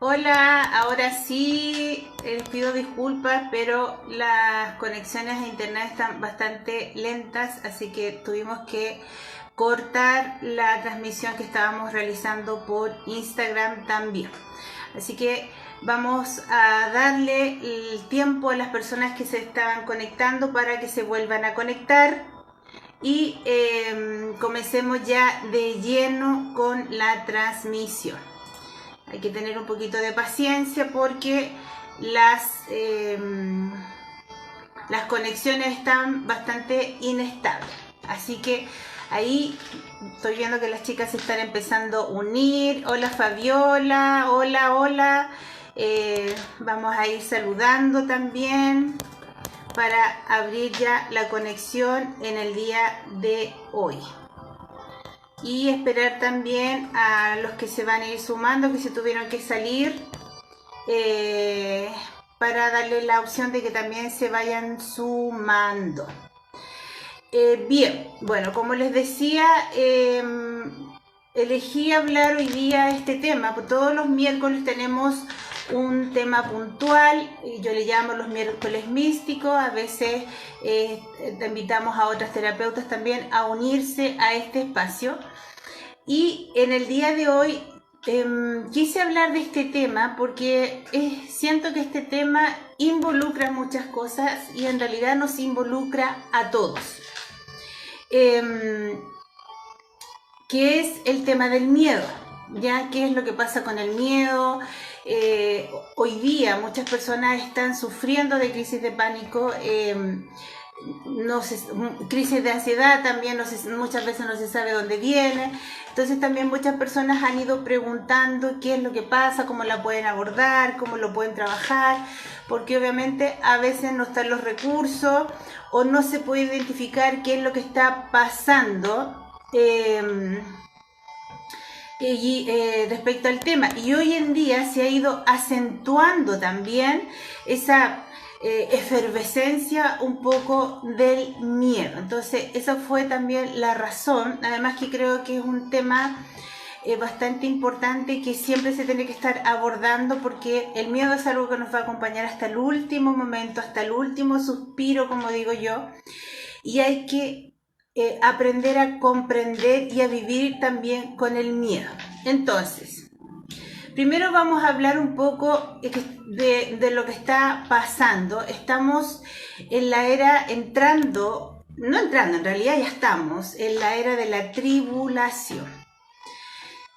Hola, ahora sí, les pido disculpas, pero las conexiones a internet están bastante lentas, así que tuvimos que cortar la transmisión que estábamos realizando por Instagram también. Así que vamos a darle el tiempo a las personas que se estaban conectando para que se vuelvan a conectar y comencemos ya de lleno con la transmisión. Hay que tener un poquito de paciencia porque las conexiones están bastante inestables. Así que ahí estoy viendo que las chicas se están empezando a unir. Hola Fabiola, hola. Vamos a ir saludando también para abrir ya la conexión en el día de hoy. Y esperar también a los que se van a ir sumando, que se tuvieron que salir, para darle la opción de que también se vayan sumando. Bien, bueno, como les decía, elegí hablar hoy día este tema. Todos los miércoles tenemos un tema puntual, yo le llamo los miércoles místicos. A veces te invitamos a otras terapeutas también a unirse a este espacio. Y en el día de hoy quise hablar de este tema porque siento que este tema involucra muchas cosas y en realidad nos involucra a todos. Que es el tema del miedo, ¿ya? ¿Qué es lo que pasa con el miedo? Hoy día muchas personas están sufriendo de crisis de pánico, crisis de ansiedad también, muchas veces no se sabe dónde viene. Entonces también muchas personas han ido preguntando qué es lo que pasa, cómo la pueden abordar, cómo lo pueden trabajar, porque obviamente a veces no están los recursos o no se puede identificar qué es lo que está pasando respecto al tema. Y hoy en día se ha ido acentuando también esa efervescencia un poco del miedo. Entonces esa fue también la razón, además que creo que es un tema bastante importante que siempre se tiene que estar abordando, porque el miedo es algo que nos va a acompañar hasta el último momento, hasta el último suspiro, como digo yo, y hay que aprender a comprender y a vivir también con el miedo. Entonces, primero vamos a hablar un poco de lo que está pasando. Estamos en la era en realidad ya estamos en la era de la tribulación.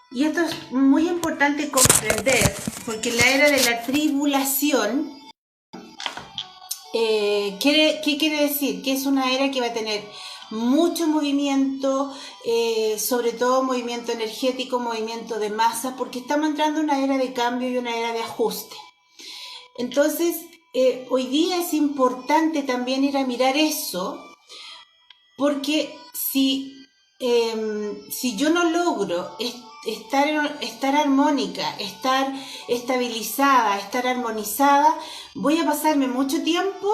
Y esto es muy importante comprender, porque la era de la tribulación, ¿qué quiere decir? Que es una era que va a tener mucho movimiento, sobre todo movimiento energético, movimiento de masa, porque estamos entrando en una era de cambio y una era de ajuste. Entonces, hoy día es importante también ir a mirar eso, porque si yo no logro estar armónica, estar estabilizada, estar armonizada, voy a pasarme mucho tiempo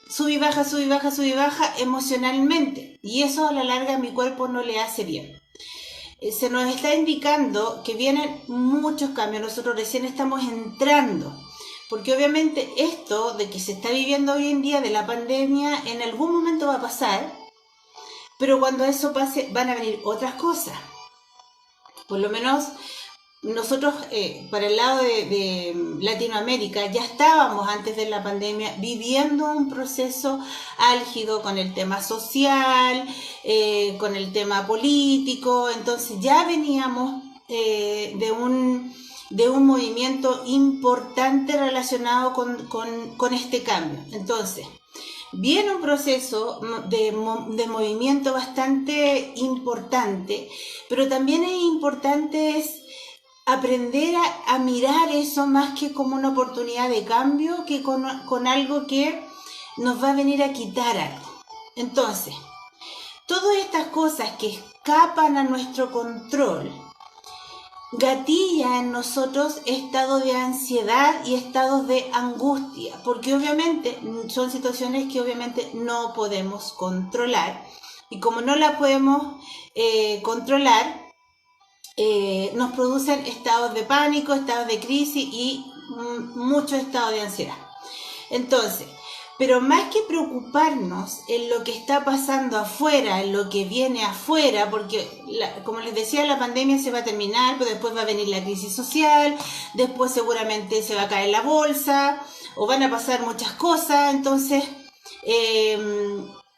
sub y baja emocionalmente, y eso a la larga a mi cuerpo no le hace bien. Se nos está indicando que vienen muchos cambios, nosotros recién estamos entrando, porque obviamente esto de que se está viviendo hoy en día de la pandemia en algún momento va a pasar, pero cuando eso pase van a venir otras cosas. Por lo menos nosotros, para el lado de Latinoamérica, ya estábamos antes de la pandemia viviendo un proceso álgido con el tema social, con el tema político. Entonces ya veníamos de un movimiento importante relacionado con este cambio. Entonces viene un proceso de movimiento bastante importante, pero también es importante aprender a mirar eso más que como una oportunidad de cambio, que con algo que nos va a venir a quitar algo. Entonces, todas estas cosas que escapan a nuestro control gatilla en nosotros estados de ansiedad y estados de angustia, porque obviamente son situaciones que obviamente no podemos controlar, y como no la podemos controlar, nos producen estados de pánico, estados de crisis y muchos estados de ansiedad. Entonces, pero más que preocuparnos en lo que está pasando afuera, en lo que viene afuera, porque como les decía, la pandemia se va a terminar, pero después va a venir la crisis social, después seguramente se va a caer la bolsa, o van a pasar muchas cosas, entonces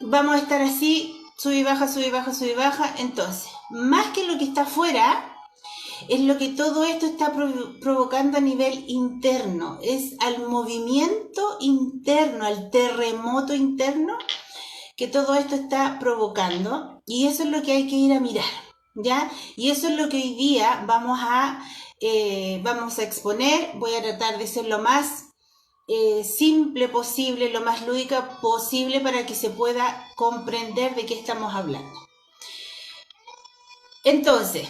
vamos a estar así, sube y baja, sube y baja, sube y baja. Entonces, más que lo que está afuera, es lo que todo esto está provocando a nivel interno, es al movimiento interno, al terremoto interno que todo esto está provocando, y eso es lo que hay que ir a mirar, ¿ya? Y eso es lo que hoy día vamos a exponer. Voy a tratar de ser lo más simple posible, lo más lúdica posible para que se pueda comprender de qué estamos hablando. Entonces,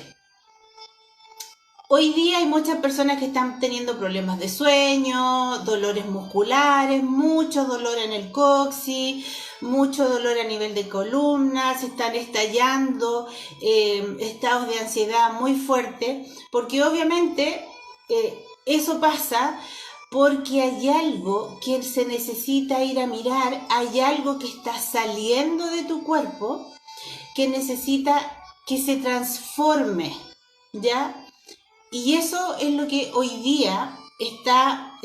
hoy día hay muchas personas que están teniendo problemas de sueño, dolores musculares, mucho dolor en el coxis, mucho dolor a nivel de columna, se están estallando estados de ansiedad muy fuertes, porque obviamente eso pasa porque hay algo que se necesita ir a mirar, hay algo que está saliendo de tu cuerpo que necesita que se transforme, ¿ya? Y eso es lo que hoy día está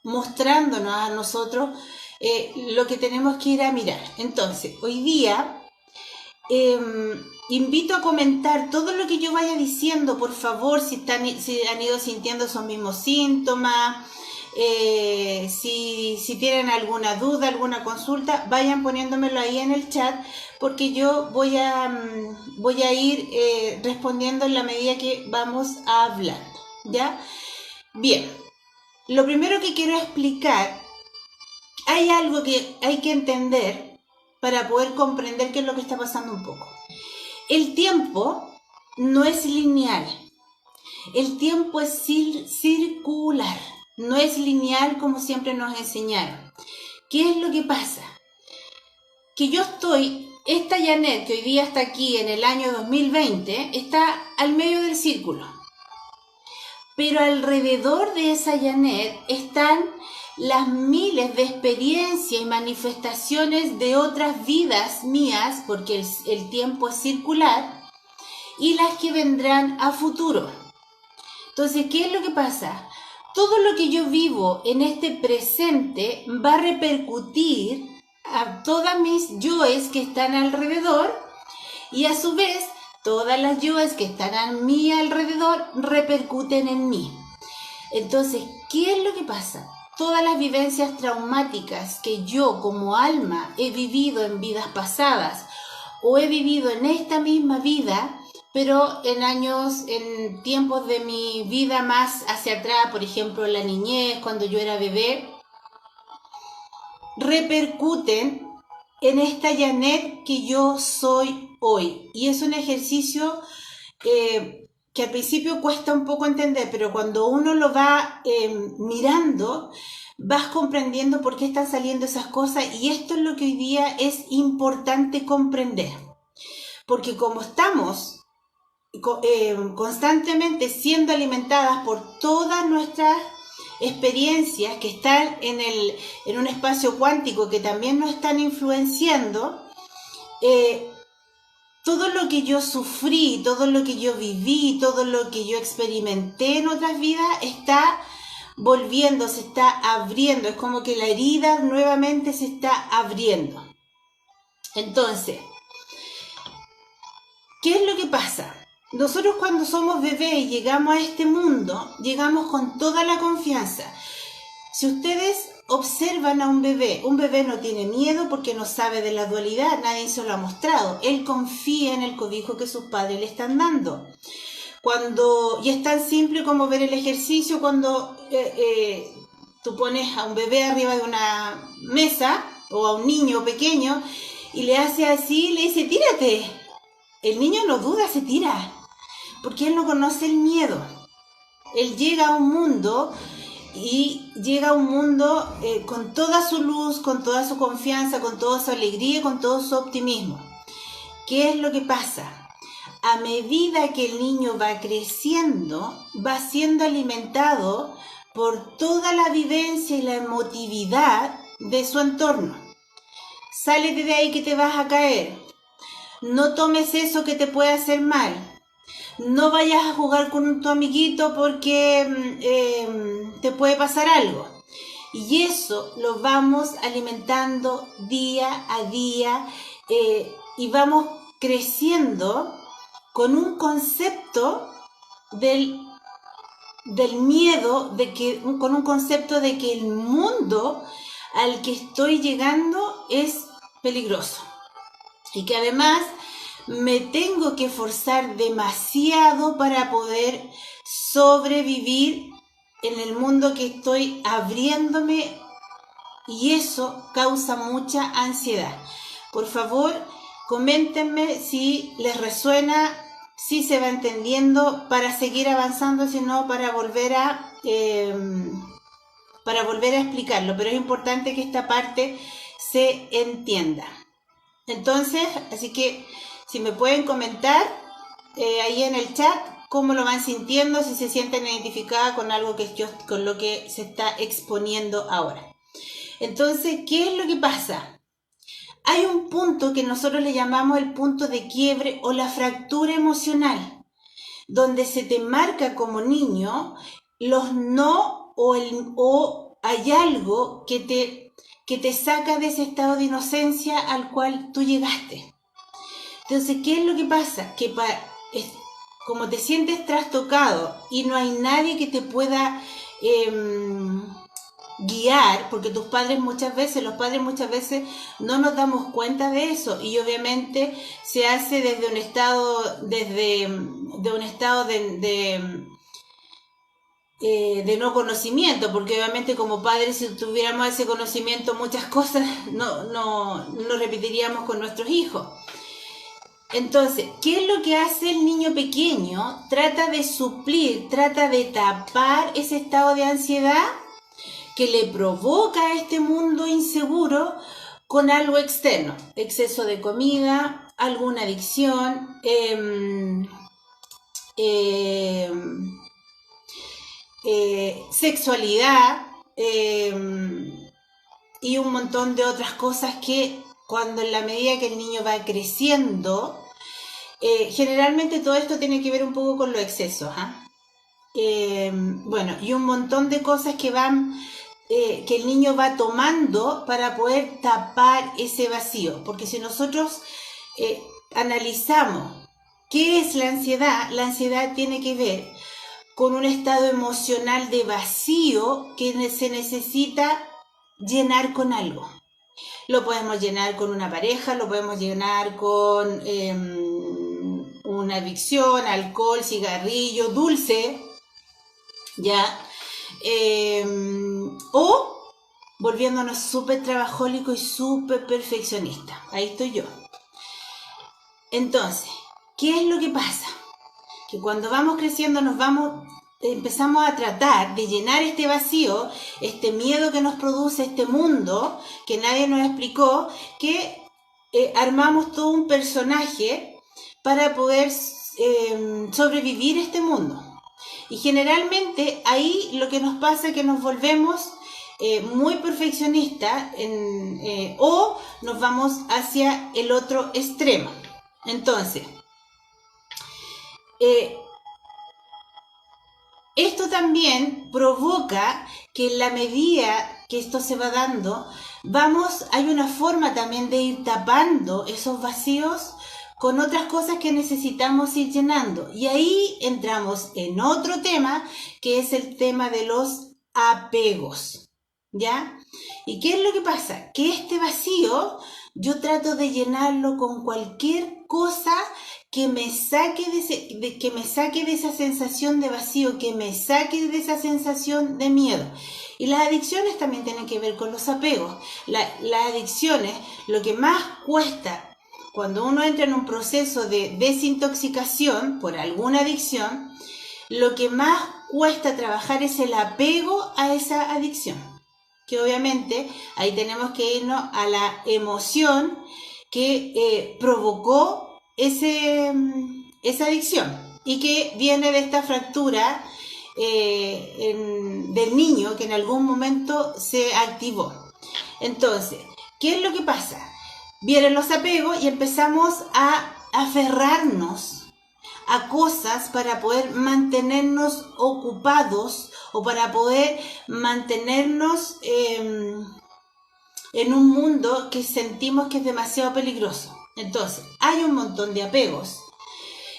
mostrándonos a nosotros lo que tenemos que ir a mirar. Entonces, hoy día invito a comentar todo lo que yo vaya diciendo, por favor, si han ido sintiendo esos mismos síntomas, si tienen alguna duda, alguna consulta, vayan poniéndomelo ahí en el chat, porque yo voy a ir respondiendo en la medida que vamos hablando, ¿ya? Bien, lo primero que quiero explicar, hay algo que hay que entender para poder comprender qué es lo que está pasando un poco. El tiempo no es lineal, el tiempo es circular, no es lineal como siempre nos enseñaron. ¿Qué es lo que pasa? Que esta Janet que hoy día está aquí en el año 2020, está al medio del círculo. Pero alrededor de esa Janet están las miles de experiencias y manifestaciones de otras vidas mías, porque el tiempo es circular, y las que vendrán a futuro. Entonces, ¿qué es lo que pasa? Todo lo que yo vivo en este presente va a repercutir a todas mis yoes que están alrededor, y a su vez todas las yoes que están a mi alrededor repercuten en mí. Entonces, ¿qué es lo que pasa? Todas las vivencias traumáticas que yo como alma he vivido en vidas pasadas o he vivido en esta misma vida, pero en tiempos de mi vida más hacia atrás, por ejemplo en la niñez, cuando yo era bebé, repercuten en esta Janet que yo soy hoy. Y es un ejercicio que al principio cuesta un poco entender, pero cuando uno lo va mirando, vas comprendiendo por qué están saliendo esas cosas, y esto es lo que hoy día es importante comprender. Porque como estamos constantemente siendo alimentadas por todas nuestras experiencias que están en un espacio cuántico que también nos están influenciando, todo lo que yo sufrí, todo lo que yo viví, todo lo que yo experimenté en otras vidas está volviendo, se está abriendo, es como que la herida nuevamente se está abriendo. Entonces, ¿qué es lo que pasa? Nosotros cuando somos bebés y llegamos a este mundo, llegamos con toda la confianza. Si ustedes observan a un bebé no tiene miedo porque no sabe de la dualidad, nadie se lo ha mostrado. Él confía en el cobijo que sus padres le están dando. Y es tan simple como ver el ejercicio cuando tú pones a un bebé arriba de una mesa o a un niño pequeño y le hace así, le dice, tírate. El niño no duda, se tira, porque él no conoce el miedo. Él llega a un mundo con toda su luz, con toda su confianza, con toda su alegría y con todo su optimismo. ¿Qué es lo que pasa? a medida que el niño va creciendo, va siendo alimentado por toda la vivencia y la emotividad de su entorno. Sálete de ahí que te vas a caer. No tomes eso que te puede hacer mal. No vayas a jugar con tu amiguito porque te puede pasar algo. Y eso lo vamos alimentando día a día y vamos creciendo con un concepto del miedo, con un concepto de que el mundo al que estoy llegando es peligroso. Y que además me tengo que esforzar demasiado para poder sobrevivir en el mundo que estoy abriéndome, y eso causa mucha ansiedad. Por favor, coméntenme si les resuena, si se va entendiendo, para seguir avanzando, si no, para volver a explicarlo. Pero es importante que esta parte se entienda. Entonces, así que si me pueden comentar ahí en el chat cómo lo van sintiendo, si se sienten identificadas con algo con lo que se está exponiendo ahora. Entonces, ¿qué es lo que pasa? Hay un punto que nosotros le llamamos el punto de quiebre o la fractura emocional, donde se te marca como niño los no o hay algo que te saca de ese estado de inocencia al cual tú llegaste. Entonces, ¿qué es lo que pasa? Que como te sientes trastocado y no hay nadie que te pueda guiar, porque los padres muchas veces no nos damos cuenta de eso, y obviamente se hace desde un estado de no conocimiento, porque obviamente como padres, si tuviéramos ese conocimiento, muchas cosas no repetiríamos con nuestros hijos. Entonces, ¿qué es lo que hace el niño pequeño? Trata de suplir, trata de tapar ese estado de ansiedad que le provoca este mundo inseguro con algo externo, exceso de comida, alguna adicción, sexualidad y un montón de otras cosas que cuando en la medida que el niño va creciendo, generalmente todo esto tiene que ver un poco con los excesos, bueno, y un montón de cosas que el niño va tomando para poder tapar ese vacío, porque si nosotros analizamos qué es la ansiedad tiene que ver con un estado emocional de vacío que se necesita llenar con algo. Lo podemos llenar con una pareja, lo podemos llenar con una adicción, alcohol, cigarrillo, dulce, ¿ya? O volviéndonos súper trabajólico y súper perfeccionista. Ahí estoy yo. Entonces, ¿qué es lo que pasa? Que cuando vamos creciendo empezamos a tratar de llenar este vacío, este miedo que nos produce este mundo que nadie nos explicó, que armamos todo un personaje para poder sobrevivir este mundo. Y generalmente ahí lo que nos pasa es que nos volvemos muy perfeccionistas o nos vamos hacia el otro extremo. Entonces, esto también provoca que en la medida que esto se va dando, hay una forma también de ir tapando esos vacíos con otras cosas que necesitamos ir llenando. Y ahí entramos en otro tema, que es el tema de los apegos, ¿ya? ¿Y qué es lo que pasa? Que este vacío yo trato de llenarlo con cualquier cosa que me saque de esa sensación de vacío, que me saque de esa sensación de miedo. Y las adicciones también tienen que ver con los apegos. Las adicciones, lo que más cuesta cuando uno entra en un proceso de desintoxicación por alguna adicción, lo que más cuesta trabajar es el apego a esa adicción. Que obviamente ahí tenemos que irnos a la emoción que provocó ese esa adicción y que viene de esta fractura del niño que en algún momento se activó. Entonces, ¿qué es lo que pasa? Vienen los apegos y empezamos a aferrarnos a cosas para poder mantenernos ocupados o para poder mantenernos en un mundo que sentimos que es demasiado peligroso. Entonces, hay un montón de apegos.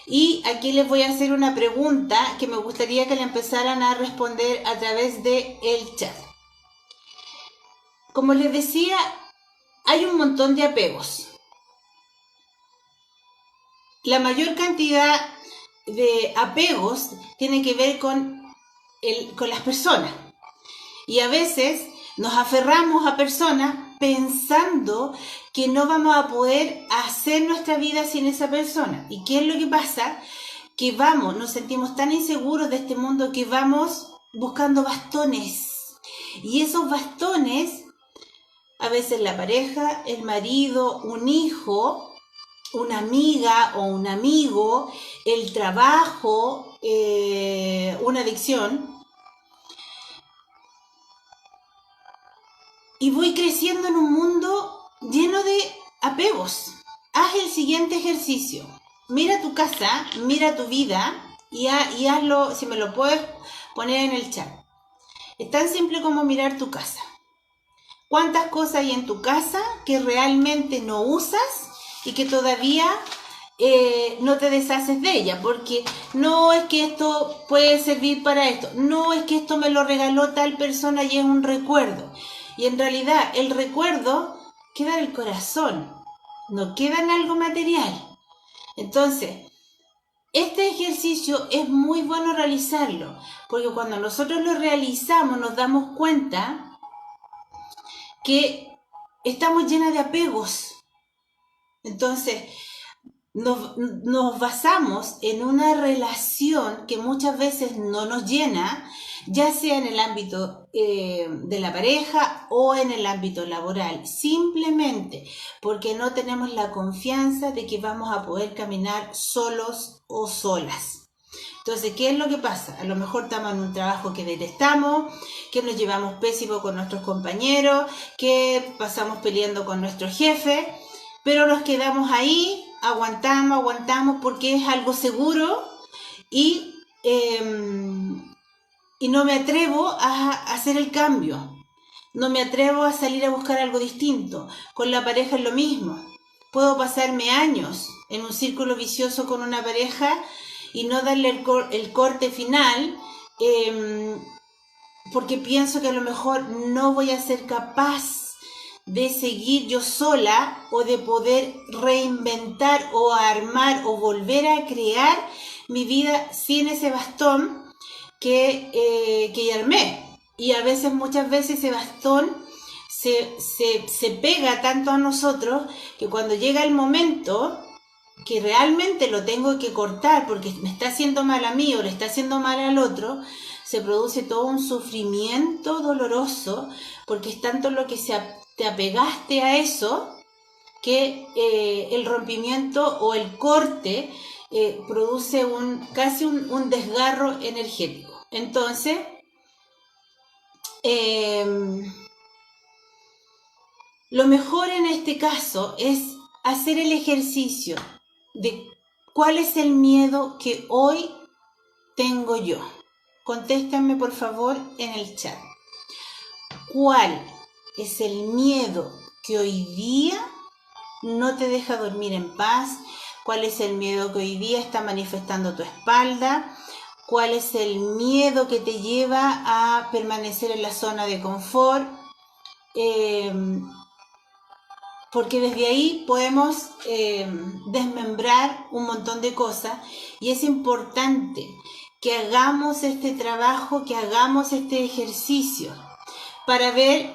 Y aquí les voy a hacer una pregunta que me gustaría que le empezaran a responder a través del chat. Como les decía, hay un montón de apegos. La mayor cantidad de apegos tiene que ver con las personas. Y a veces nos aferramos a personas pensando que no vamos a poder hacer nuestra vida sin esa persona. ¿Y qué es lo que pasa? Que nos sentimos tan inseguros de este mundo que vamos buscando bastones. Y esos bastones, a veces la pareja, el marido, un hijo, una amiga o un amigo, el trabajo, una adicción. Y voy creciendo en un mundo lleno de apegos. Haz el siguiente ejercicio. Mira tu casa, mira tu vida y hazlo, si me lo puedes poner en el chat. Es tan simple como mirar tu casa. ¿Cuántas cosas hay en tu casa que realmente no usas y que todavía no te deshaces de ella? Porque no es que esto puede servir para esto, no es que esto me lo regaló tal persona y es un recuerdo. Y en realidad el recuerdo queda en el corazón, no queda en algo material. Entonces, este ejercicio es muy bueno realizarlo, porque cuando nosotros lo realizamos nos damos cuenta que estamos llenas de apegos. Entonces, nos basamos en una relación que muchas veces no nos llena, ya sea en el ámbito de la pareja o en el ámbito laboral, simplemente porque no tenemos la confianza de que vamos a poder caminar solos o solas. Entonces, ¿qué es lo que pasa? A lo mejor estamos en un trabajo que detestamos, que nos llevamos pésimo con nuestros compañeros, que pasamos peleando con nuestro jefe, pero nos quedamos ahí, aguantamos porque es algo seguro y no me atrevo a hacer el cambio. No me atrevo a salir a buscar algo distinto. Con la pareja es lo mismo. Puedo pasarme años en un círculo vicioso con una pareja y no darle el corte final porque pienso que a lo mejor no voy a ser capaz de seguir yo sola o de poder reinventar o armar o volver a crear mi vida sin ese bastón que ya armé. Y a veces, muchas veces ese bastón se pega tanto a nosotros que cuando llega el momento que realmente lo tengo que cortar porque me está haciendo mal a mí o le está haciendo mal al otro, se produce todo un sufrimiento doloroso porque es tanto lo que te apegaste a eso que el rompimiento o el corte produce casi un desgarro energético. Entonces, lo mejor en este caso es hacer el ejercicio de cuál es el miedo que hoy tengo yo. Contéstame por favor en el chat. ¿Cuál es el miedo que hoy día no te deja dormir en paz? ¿Cuál es el miedo que hoy día está manifestando tu espalda? ¿Cuál es el miedo que te lleva a permanecer en la zona de confort? Porque desde ahí podemos desmembrar un montón de cosas y es importante que hagamos este trabajo, que hagamos este ejercicio para ver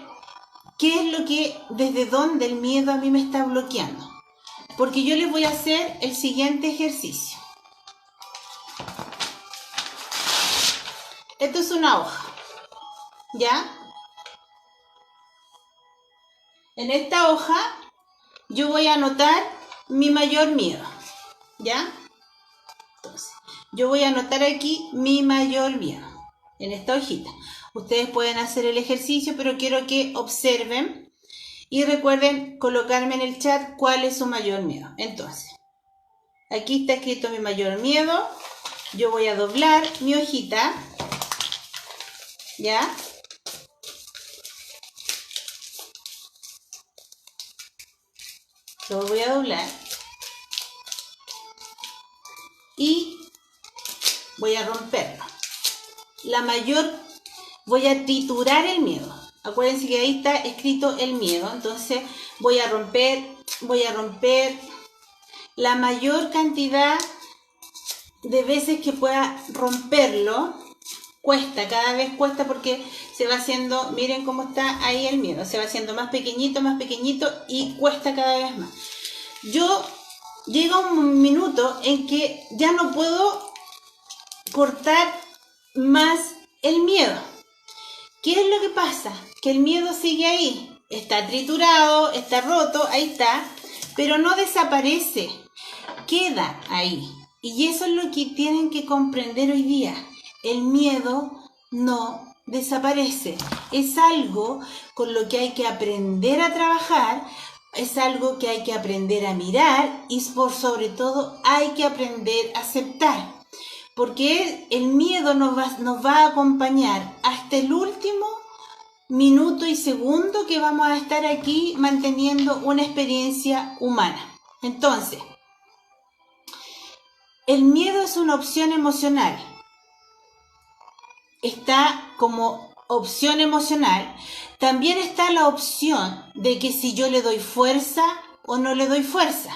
qué es lo que, desde dónde el miedo a mí me está bloqueando. Porque yo les voy a hacer el siguiente ejercicio. Esto es una hoja, ¿ya? En esta hoja yo voy a anotar mi mayor miedo, ¿ya? yo voy a anotar aquí mi mayor miedo en esta hojita. Ustedes pueden hacer el ejercicio, pero quiero que observen y recuerden colocarme en el chat cuál es su mayor miedo. Entonces, aquí está escrito mi mayor miedo. Yo voy a doblar mi hojita, ¿ya? Lo voy a doblar y voy a romperlo. Voy a triturar el miedo. Acuérdense que ahí está escrito el miedo. Entonces voy a romper la mayor cantidad de veces que pueda romperlo. Cuesta, cada vez cuesta porque se va haciendo, miren cómo está ahí el miedo, se va haciendo más pequeñito y cuesta cada vez más. Llega un minuto en que ya no puedo cortar más el miedo. ¿Qué es lo que pasa? Que el miedo sigue ahí, está triturado, está roto, ahí está, pero no desaparece, queda ahí. Y eso es lo que tienen que comprender hoy día. El miedo no desaparece. Es algo con lo que hay que aprender a trabajar, es algo que hay que aprender a mirar y por sobre todo hay que aprender a aceptar. Porque el miedo nos va a acompañar hasta el último minuto y segundo que vamos a estar aquí manteniendo una experiencia humana. Entonces, el miedo es una opción emocional. Está como opción emocional. También está la opción de que si yo le doy fuerza o no le doy fuerza.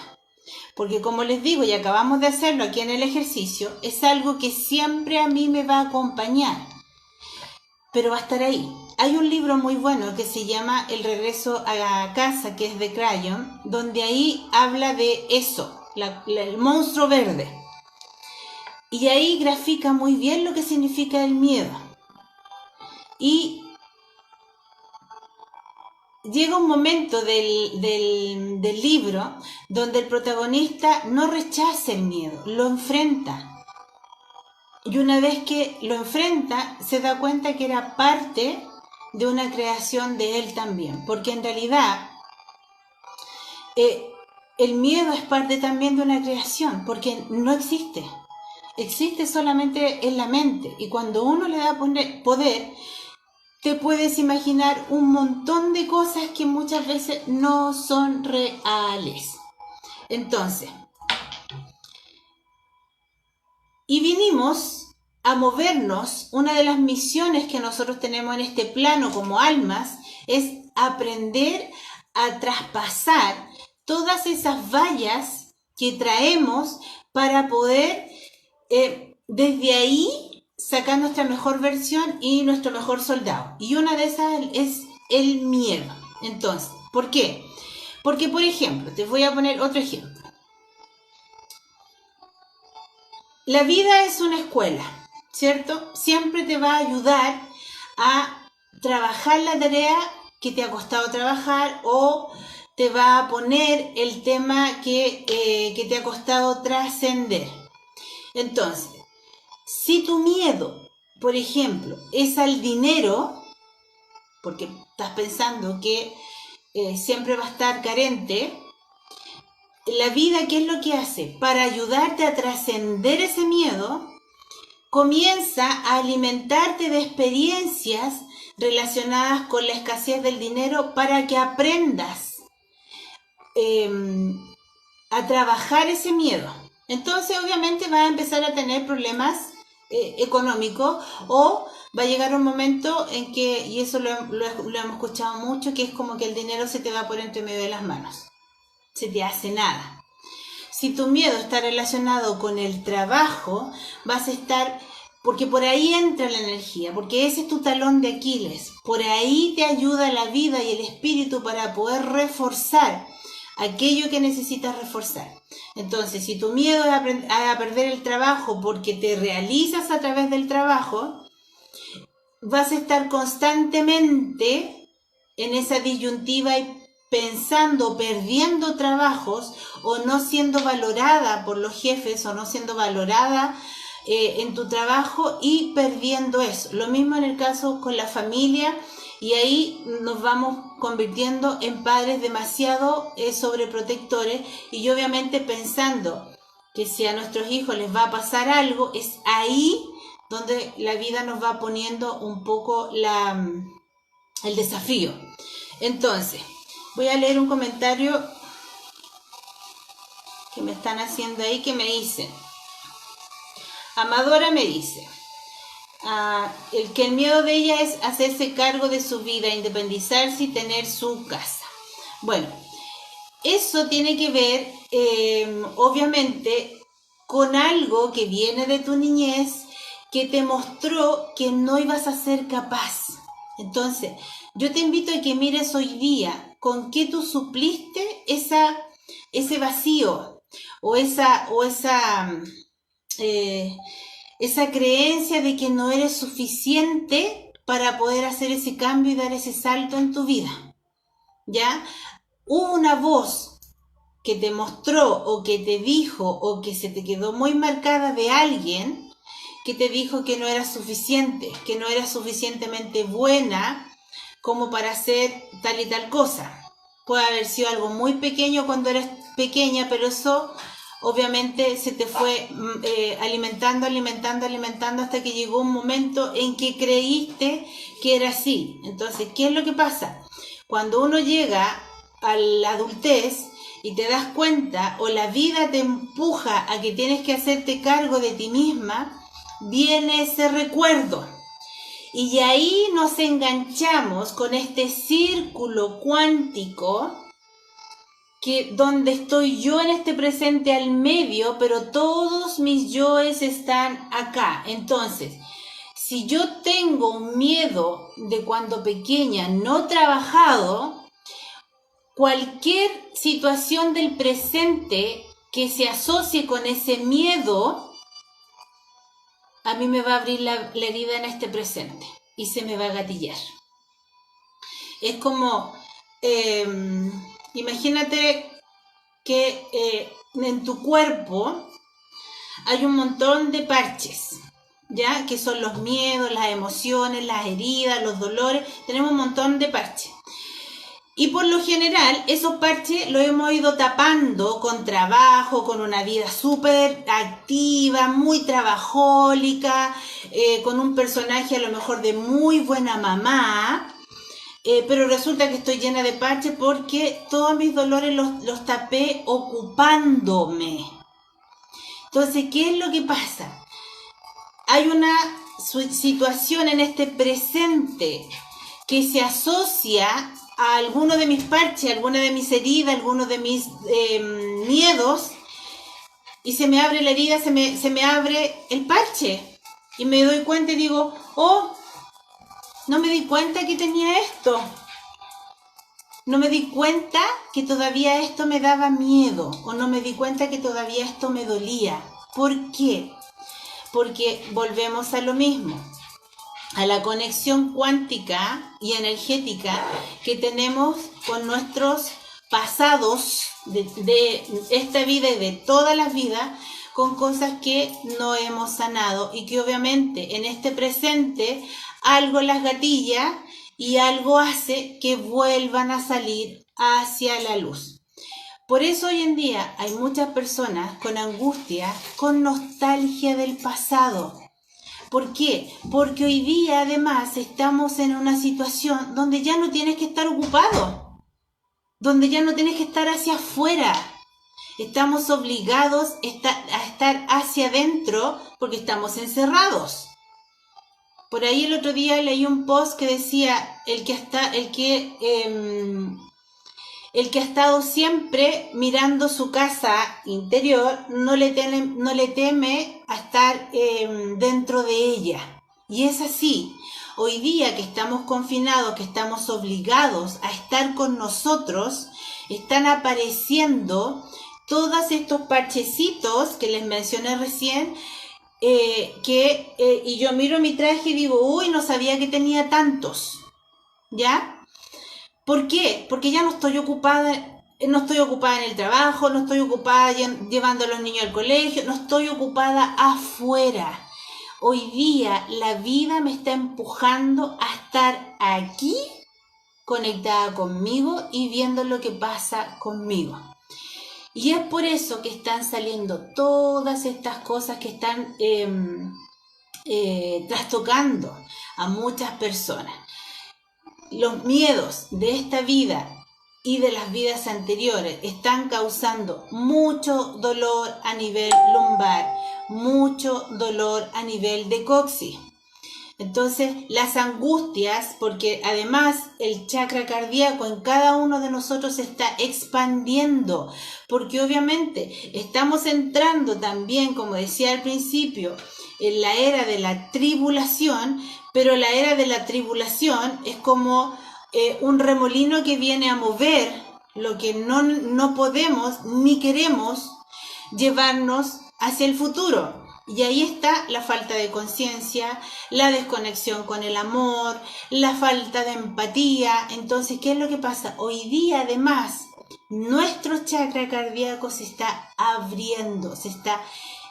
Porque como les digo, y acabamos de hacerlo aquí en el ejercicio, es algo que siempre a mí me va a acompañar. Pero va a estar ahí. Hay un libro muy bueno que se llama El regreso a casa, que es de Crayon, donde ahí habla de eso, el monstruo verde. Y ahí grafica muy bien lo que significa el miedo. Y llega un momento del libro donde el protagonista no rechaza el miedo, lo enfrenta. Y una vez que lo enfrenta, se da cuenta que era parte de una creación de él también. Porque en realidad el miedo es parte también de una creación, porque no existe. Existe solamente en la mente. Y cuando uno le da poder, te puedes imaginar un montón de cosas que muchas veces no son reales. Entonces, y vinimos a movernos. Una de las misiones que nosotros tenemos en este plano como almas es aprender a traspasar todas esas vallas que traemos para poder desde ahí sacar nuestra mejor versión y nuestro mejor soldado. Y una de esas es el miedo. Entonces, ¿por qué? Porque, por ejemplo, te voy a poner otro ejemplo. La vida es una escuela, ¿cierto? Siempre te va a ayudar a trabajar la tarea que te ha costado trabajar o te va a poner el tema que te ha costado trascender. Entonces, si tu miedo, por ejemplo, es al dinero, porque estás pensando que siempre va a estar carente, la vida, ¿qué es lo que hace? Para ayudarte a trascender ese miedo, comienza a alimentarte de experiencias relacionadas con la escasez del dinero para que aprendas a trabajar ese miedo. Entonces, obviamente, vas a empezar a tener problemas económicos o va a llegar un momento en que, y eso lo hemos escuchado mucho, que es como que el dinero se te va por entre medio de las manos. Se te hace nada. Si tu miedo está relacionado con el trabajo, vas a estar, porque por ahí entra la energía, porque ese es tu talón de Aquiles, por ahí te ayuda la vida y el espíritu para poder reforzar aquello que necesitas reforzar. Entonces, si tu miedo es a perder el trabajo porque te realizas a través del trabajo, vas a estar constantemente en esa disyuntiva y pensando, perdiendo trabajos o no siendo valorada por los jefes o no siendo valorada en tu trabajo y perdiendo eso. Lo mismo en el caso con la familia, y ahí nos vamos convirtiendo en padres demasiado sobreprotectores, y obviamente pensando que si a nuestros hijos les va a pasar algo, es ahí donde la vida nos va poniendo un poco el desafío. Entonces, voy a leer un comentario que me están haciendo ahí, que me dicen. Amadora me dice, el miedo de ella es hacerse cargo de su vida, independizarse y tener su casa. Bueno, eso tiene que ver, obviamente, con algo que viene de tu niñez, que te mostró que no ibas a ser capaz. Entonces, yo te invito a que mires hoy día con qué tú supliste ese vacío o esa creencia de que no eres suficiente para poder hacer ese cambio y dar ese salto en tu vida. ¿Ya? Hubo una voz que te mostró o que te dijo o que se te quedó muy marcada de alguien que te dijo que no eras suficiente, que no eras suficientemente buena como para hacer tal y tal cosa. Puede haber sido algo muy pequeño cuando eras pequeña, pero eso obviamente se te fue alimentando hasta que llegó un momento en que creíste que era así. Entonces, ¿qué es lo que pasa? Cuando uno llega a la adultez y te das cuenta, o la vida te empuja a que tienes que hacerte cargo de ti misma, viene ese recuerdo. Y ahí nos enganchamos con este círculo cuántico, que donde estoy yo en este presente al medio, pero todos mis yoes están acá. Entonces, si yo tengo un miedo de cuando pequeña no trabajado, cualquier situación del presente que se asocie con ese miedo, a mí me va a abrir la herida en este presente y se me va a gatillar. Es como, imagínate que en tu cuerpo hay un montón de parches, ¿ya? Que son los miedos, las emociones, las heridas, los dolores. Tenemos un montón de parches. Y por lo general, esos parches los hemos ido tapando con trabajo, con una vida súper activa, muy trabajólica, con un personaje a lo mejor de muy buena mamá, pero resulta que estoy llena de parches porque todos mis dolores los tapé ocupándome. Entonces, ¿qué es lo que pasa? Hay una situación en este presente que se asocia a alguno de mis parches, alguna de mis heridas, alguno de mis miedos, y se me abre la herida, se me abre el parche, y me doy cuenta y digo, oh, no me di cuenta que tenía esto, no me di cuenta que todavía esto me daba miedo, o no me di cuenta que todavía esto me dolía. ¿Por qué? Porque volvemos a lo mismo, a la conexión cuántica y energética que tenemos con nuestros pasados de esta vida y de todas las vidas, con cosas que no hemos sanado y que obviamente en este presente algo las gatilla y algo hace que vuelvan a salir hacia la luz. Por eso hoy en día hay muchas personas con angustia, con nostalgia del pasado. ¿Por qué? Porque hoy día además estamos en una situación donde ya no tienes que estar ocupado, donde ya no tienes que estar hacia afuera. Estamos obligados a estar hacia adentro porque estamos encerrados. Por ahí el otro día leí un post que decía, el que ha estado siempre mirando su casa interior no le teme a estar dentro de ella. Y es así. Hoy día que estamos confinados, que estamos obligados a estar con nosotros, están apareciendo todos estos parchecitos que les mencioné recién, y yo miro mi traje y digo, uy, no sabía que tenía tantos, ¿ya? ¿Por qué? Porque ya no estoy ocupada no estoy ocupada en el trabajo, no estoy ocupada llevando a los niños al colegio, no estoy ocupada afuera. Hoy día la vida me está empujando a estar aquí, conectada conmigo y viendo lo que pasa conmigo. Y es por eso que están saliendo todas estas cosas que están trastocando a muchas personas. Los miedos de esta vida y de las vidas anteriores están causando mucho dolor a nivel lumbar, mucho dolor a nivel de coxis. Entonces, las angustias, porque además el chakra cardíaco en cada uno de nosotros se está expandiendo, porque obviamente estamos entrando también, como decía al principio, en la era de la tribulación, pero la era de la tribulación es como un remolino que viene a mover lo que no podemos ni queremos llevarnos hacia el futuro. Y ahí está la falta de conciencia, la desconexión con el amor, la falta de empatía. Entonces, ¿qué es lo que pasa? Hoy día, además, nuestro chakra cardíaco se está abriendo, se está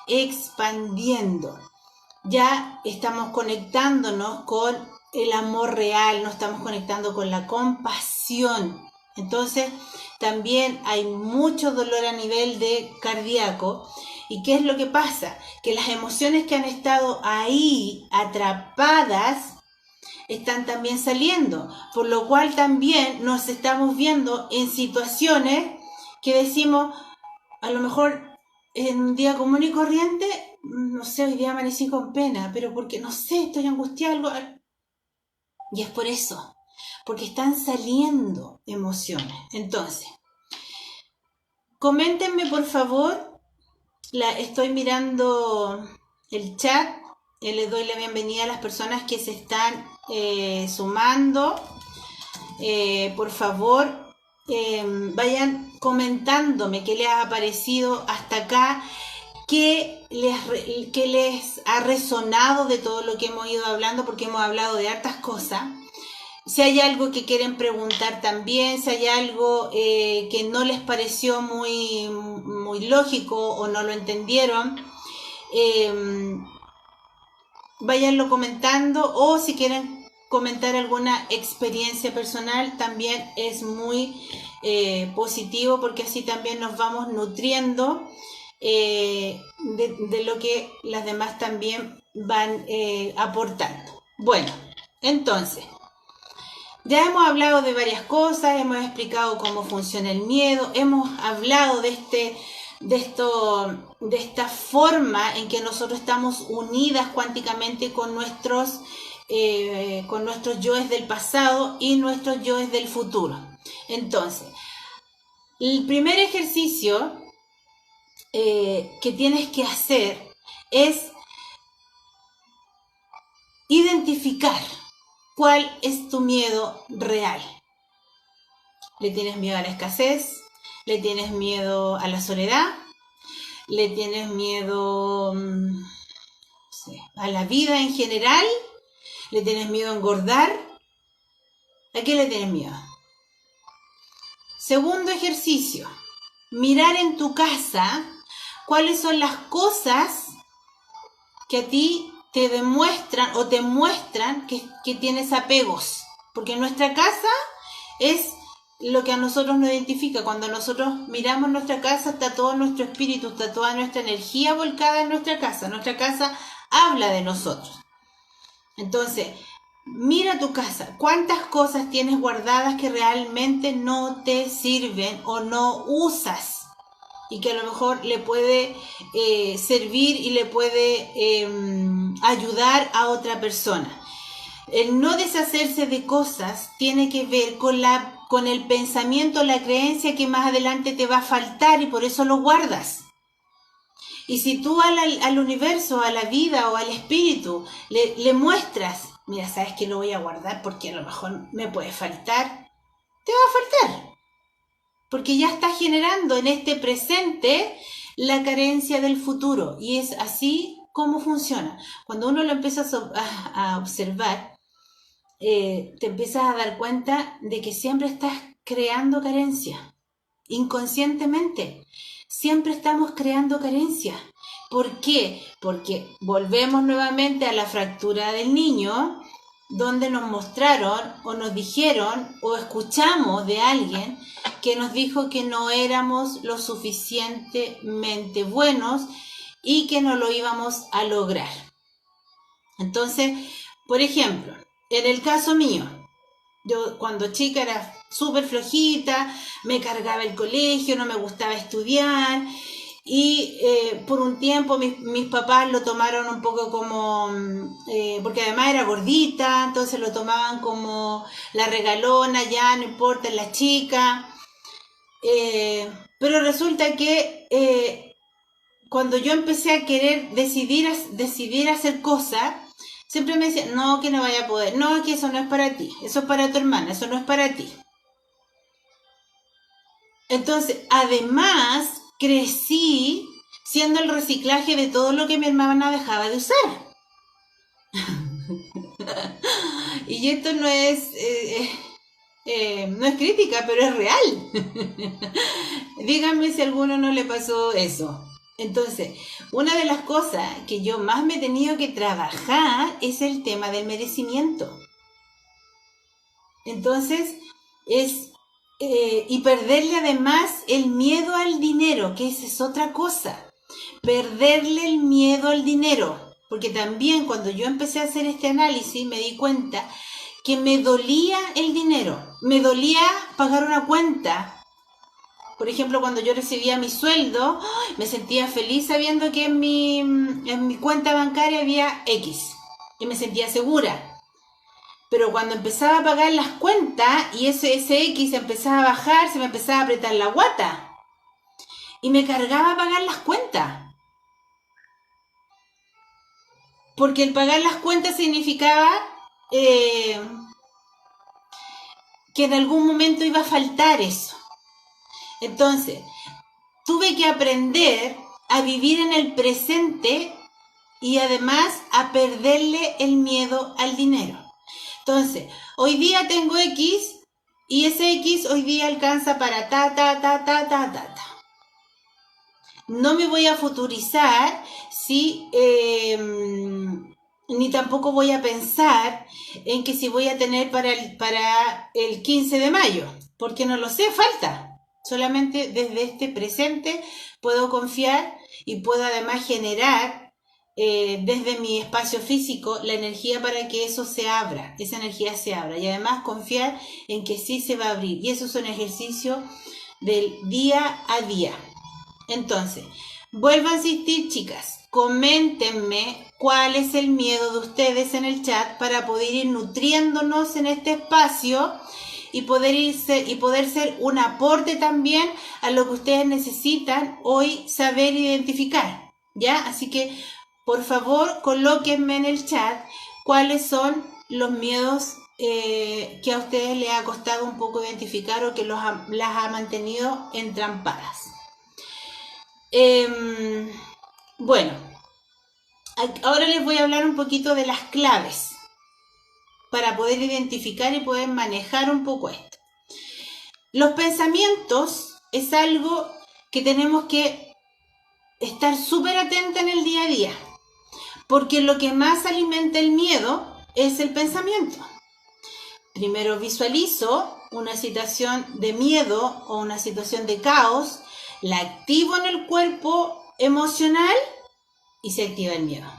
expandiendo. Ya estamos conectándonos con el amor real, nos estamos conectando con la compasión. Entonces, también hay mucho dolor a nivel de cardíaco. ¿Y qué es lo que pasa? Que las emociones que han estado ahí atrapadas están también saliendo, por lo cual también nos estamos viendo en situaciones que decimos, a lo mejor en un día común y corriente, no sé, hoy día amanecí con pena, pero porque no sé, estoy angustiada, y es por eso, porque están saliendo emociones. Entonces, coméntenme por favor. Estoy mirando el chat, les doy la bienvenida a las personas que se están sumando. Por favor, vayan comentándome qué les ha parecido hasta acá, qué les ha resonado de todo lo que hemos ido hablando, porque hemos hablado de hartas cosas. Si hay algo que quieren preguntar también, si hay algo que no les pareció muy lógico o no lo entendieron, váyanlo comentando, o si quieren comentar alguna experiencia personal también es muy positivo, porque así también nos vamos nutriendo de lo que las demás también van aportando. Bueno, entonces, ya hemos hablado de varias cosas, hemos explicado cómo funciona el miedo, hemos hablado de esta forma en que nosotros estamos unidas cuánticamente con nuestros yoes del pasado y nuestros yoes del futuro. Entonces, el primer ejercicio que tienes que hacer es identificar cuál es tu miedo real. ¿Le tienes miedo a la escasez? ¿Le tienes miedo a la soledad? ¿Le tienes miedo a la vida en general? ¿Le tienes miedo a engordar? ¿A qué le tienes miedo? Segundo ejercicio, mirar en tu casa cuáles son las cosas que a ti te demuestran o te muestran que tienes apegos. Porque nuestra casa es lo que a nosotros nos identifica. Cuando nosotros miramos nuestra casa, está todo nuestro espíritu, está toda nuestra energía volcada en nuestra casa. Nuestra casa habla de nosotros. Entonces, mira tu casa. ¿Cuántas cosas tienes guardadas que realmente no te sirven o no usas? Y que a lo mejor le puede servir y le puede ayudar a otra persona. El no deshacerse de cosas tiene que ver con el pensamiento, la creencia que más adelante te va a faltar, y por eso lo guardas. Y si tú al universo, a la vida o al espíritu le muestras, mira, sabes que lo voy a guardar porque a lo mejor me puede faltar, te va a faltar. Porque ya está generando en este presente la carencia del futuro. Y es así como funciona. Cuando uno lo empieza a observar, te empiezas a dar cuenta de que siempre estás creando carencia. inconscientemente. Siempre estamos creando carencias. ¿Por qué? Porque volvemos nuevamente a la fractura del niño, donde nos mostraron o nos dijeron o escuchamos de alguien que nos dijo que no éramos lo suficientemente buenos y que no lo íbamos a lograr. Entonces, por ejemplo, en el caso mío, yo cuando chica era súper flojita, me cargaba el colegio, no me gustaba estudiar y por un tiempo mis papás lo tomaron un poco como, porque además era gordita, entonces lo tomaban como la regalona, ya no importa, la chica. Pero resulta que cuando yo empecé a querer decidir hacer cosas, siempre me decían, no, que no vaya a poder, no, que eso no es para ti, eso es para tu hermana, eso no es para ti. Entonces, además, crecí siendo el reciclaje de todo lo que mi hermana dejaba de usar. Y esto no es crítica, pero es real. Díganme si a alguno no le pasó eso. Entonces, una de las cosas que yo más me he tenido que trabajar es el tema del merecimiento. Entonces, y perderle además el miedo al dinero, que esa es otra cosa. Perderle el miedo al dinero. Porque también cuando yo empecé a hacer este análisis me di cuenta que me dolía el dinero. Me dolía pagar una cuenta. Por ejemplo, cuando yo recibía mi sueldo, me sentía feliz sabiendo que en mi cuenta bancaria había X. Y me sentía segura. Pero cuando empezaba a pagar las cuentas y ese X empezaba a bajar, se me empezaba a apretar la guata. Y me cargaba pagar las cuentas. Porque el pagar las cuentas significaba que en algún momento iba a faltar eso. Entonces, tuve que aprender a vivir en el presente y además a perderle el miedo al dinero. Entonces, hoy día tengo X y ese X hoy día alcanza para ta. No me voy a futurizar ni tampoco voy a pensar en que si voy a tener para el 15 de mayo, porque no lo sé, falta. Solamente desde este presente puedo confiar y puedo además generar desde mi espacio físico la energía para que eso se abra, esa energía se abra y además confiar en que sí se va a abrir. Y eso es un ejercicio del día a día. Entonces, vuelvo a insistir, chicas, coméntenme cuál es el miedo de ustedes en el chat para poder ir nutriéndonos en este espacio y poder ser un aporte también a lo que ustedes necesitan hoy saber identificar, ¿ya? Así que, por favor, colóquenme en el chat cuáles son los miedos que a ustedes les ha costado un poco identificar o que las ha mantenido entrampadas. Bueno, ahora les voy a hablar un poquito de las claves para poder identificar y poder manejar un poco esto. Los pensamientos es algo que tenemos que estar súper atentos en el día a día, porque lo que más alimenta el miedo es el pensamiento. Primero visualizo una situación de miedo o una situación de caos, la activo en el cuerpo emocional y se activa el miedo.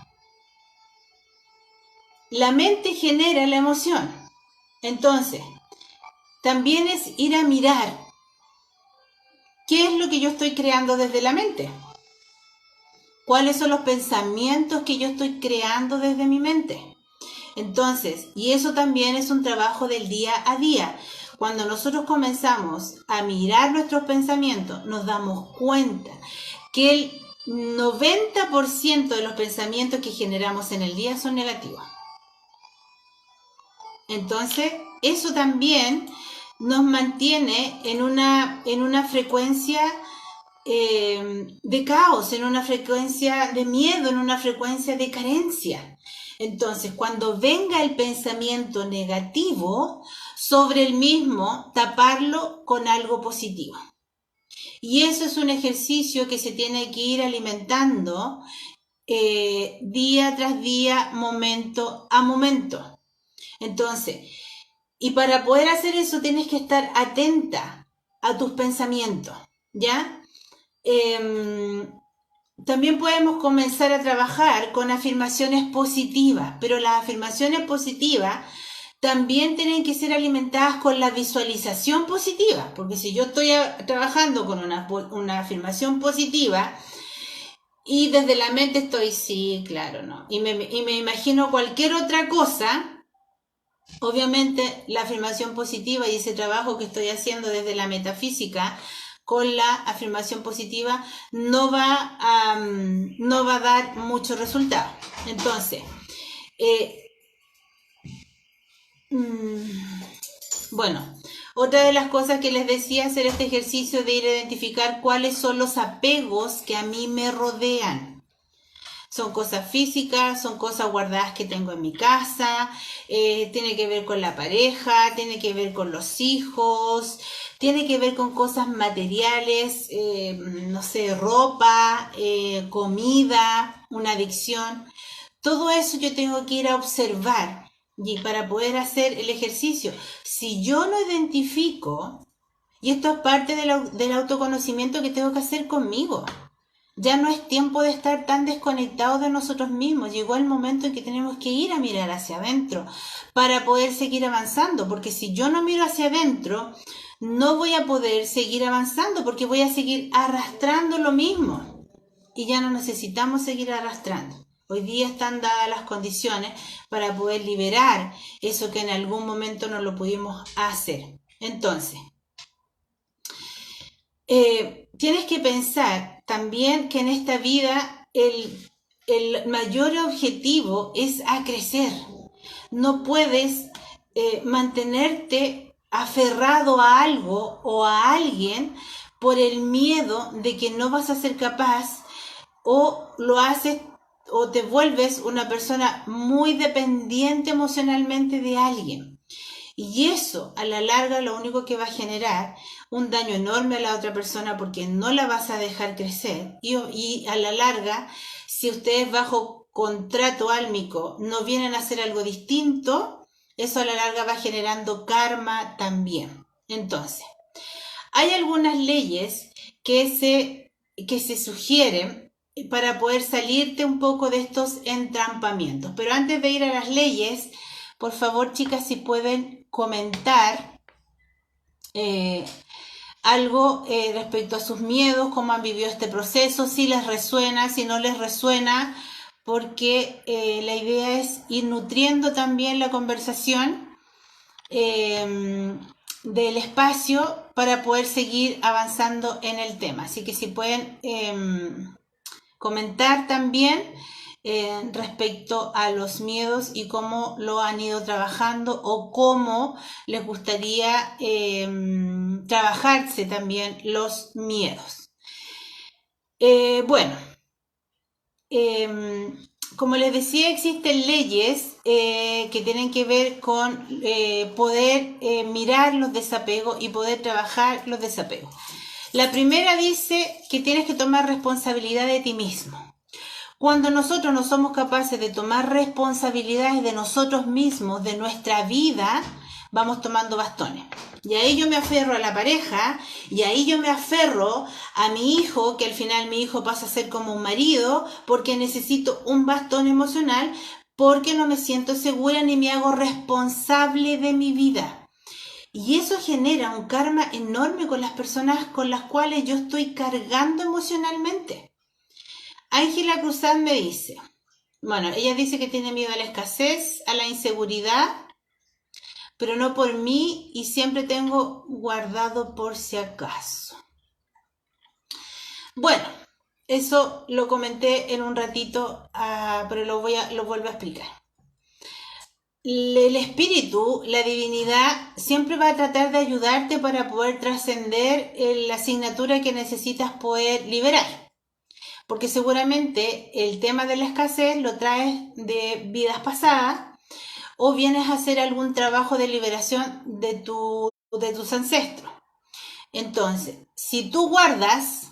La mente genera la emoción. Entonces, también es ir a mirar qué es lo que yo estoy creando desde la mente. ¿Cuáles son los pensamientos que yo estoy creando desde mi mente? Entonces, y eso también es un trabajo del día a día. Cuando nosotros comenzamos a mirar nuestros pensamientos, nos damos cuenta que el 90% de los pensamientos que generamos en el día son negativos. Entonces, eso también nos mantiene en una frecuencia de caos, en una frecuencia de miedo, en una frecuencia de carencia. Entonces, cuando venga el pensamiento negativo sobre el mismo, taparlo con algo positivo. Y eso es un ejercicio que se tiene que ir alimentando día tras día, momento a momento. Entonces, y para poder hacer eso tienes que estar atenta a tus pensamientos, ¿ya? También podemos comenzar a trabajar con afirmaciones positivas, pero las afirmaciones positivas también tienen que ser alimentadas con la visualización positiva, porque si yo estoy trabajando con una afirmación positiva y desde la mente estoy, sí, claro, no, y me imagino cualquier otra cosa, obviamente la afirmación positiva y ese trabajo que estoy haciendo desde la metafísica con la afirmación positiva no va a dar mucho resultado. Entonces, eh, bueno, otra de las cosas que les decía, hacer este ejercicio de ir a identificar cuáles son los apegos que a mí me rodean. Son cosas físicas, son cosas guardadas que tengo en mi casa, tiene que ver con la pareja, tiene que ver con los hijos, tiene que ver con cosas materiales, no sé, ropa, comida, una adicción. Todo eso yo tengo que ir a observar y para poder hacer el ejercicio. Si yo no identifico, y esto es parte del autoconocimiento que tengo que hacer conmigo, ya no es tiempo de estar tan desconectados de nosotros mismos. Llegó el momento en que tenemos que ir a mirar hacia adentro para poder seguir avanzando, porque si yo no miro hacia adentro, no voy a poder seguir avanzando porque voy a seguir arrastrando lo mismo y ya no necesitamos seguir arrastrando. Hoy día están dadas las condiciones para poder liberar eso que en algún momento no lo pudimos hacer. Entonces, tienes que pensar también que en esta vida el mayor objetivo es a crecer. No puedes mantenerte aferrado a algo o a alguien por el miedo de que no vas a ser capaz o lo haces o te vuelves una persona muy dependiente emocionalmente de alguien. Y eso a la larga lo único que va a generar un daño enorme a la otra persona porque no la vas a dejar crecer. Y a la larga, si ustedes bajo contrato álmico no vienen a hacer algo distinto, eso a la larga va generando karma también. Entonces, hay algunas leyes que se sugieren para poder salirte un poco de estos entrampamientos. Pero antes de ir a las leyes, por favor, chicas, si pueden comentar algo respecto a sus miedos, cómo han vivido este proceso, si les resuena, si no les resuena, porque la idea es ir nutriendo también la conversación del espacio para poder seguir avanzando en el tema. Así que si pueden comentar también respecto a los miedos y cómo lo han ido trabajando o cómo les gustaría trabajarse también los miedos. Bueno, como les decía, existen leyes que tienen que ver con poder mirar los desapegos y poder trabajar los desapegos. La primera dice que tienes que tomar responsabilidad de ti mismo. Cuando nosotros no somos capaces de tomar responsabilidades de nosotros mismos, de nuestra vida, vamos tomando bastones. Y ahí yo me aferro a la pareja, y ahí yo me aferro a mi hijo, que al final mi hijo pasa a ser como un marido, porque necesito un bastón emocional, porque no me siento segura ni me hago responsable de mi vida. Y eso genera un karma enorme con las personas con las cuales yo estoy cargando emocionalmente. Ángela Cruzat me dice, bueno, ella dice que tiene miedo a la escasez, a la inseguridad, pero no por mí y siempre tengo guardado por si acaso. Bueno, eso lo comenté en un ratito, pero lo vuelvo a explicar. El espíritu, la divinidad, siempre va a tratar de ayudarte para poder trascender la asignatura que necesitas poder liberar. Porque seguramente el tema de la escasez lo traes de vidas pasadas o vienes a hacer algún trabajo de liberación de tus ancestros. Entonces, si tú guardas,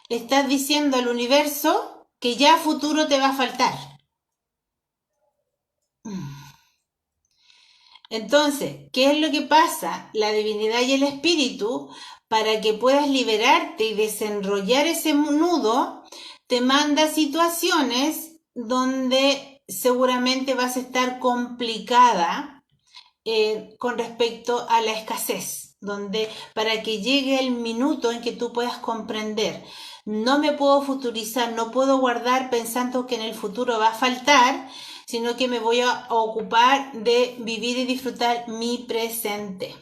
le estás diciendo al universo que ya a futuro te va a faltar. Entonces, ¿qué es lo que pasa? La divinidad y el espíritu, para que puedas liberarte y desenrollar ese nudo, te manda situaciones donde seguramente vas a estar complicada con respecto a la escasez, donde para que llegue el minuto en que tú puedas comprender, no me puedo futurizar, no puedo guardar pensando que en el futuro va a faltar, sino que me voy a ocupar de vivir y disfrutar mi presente.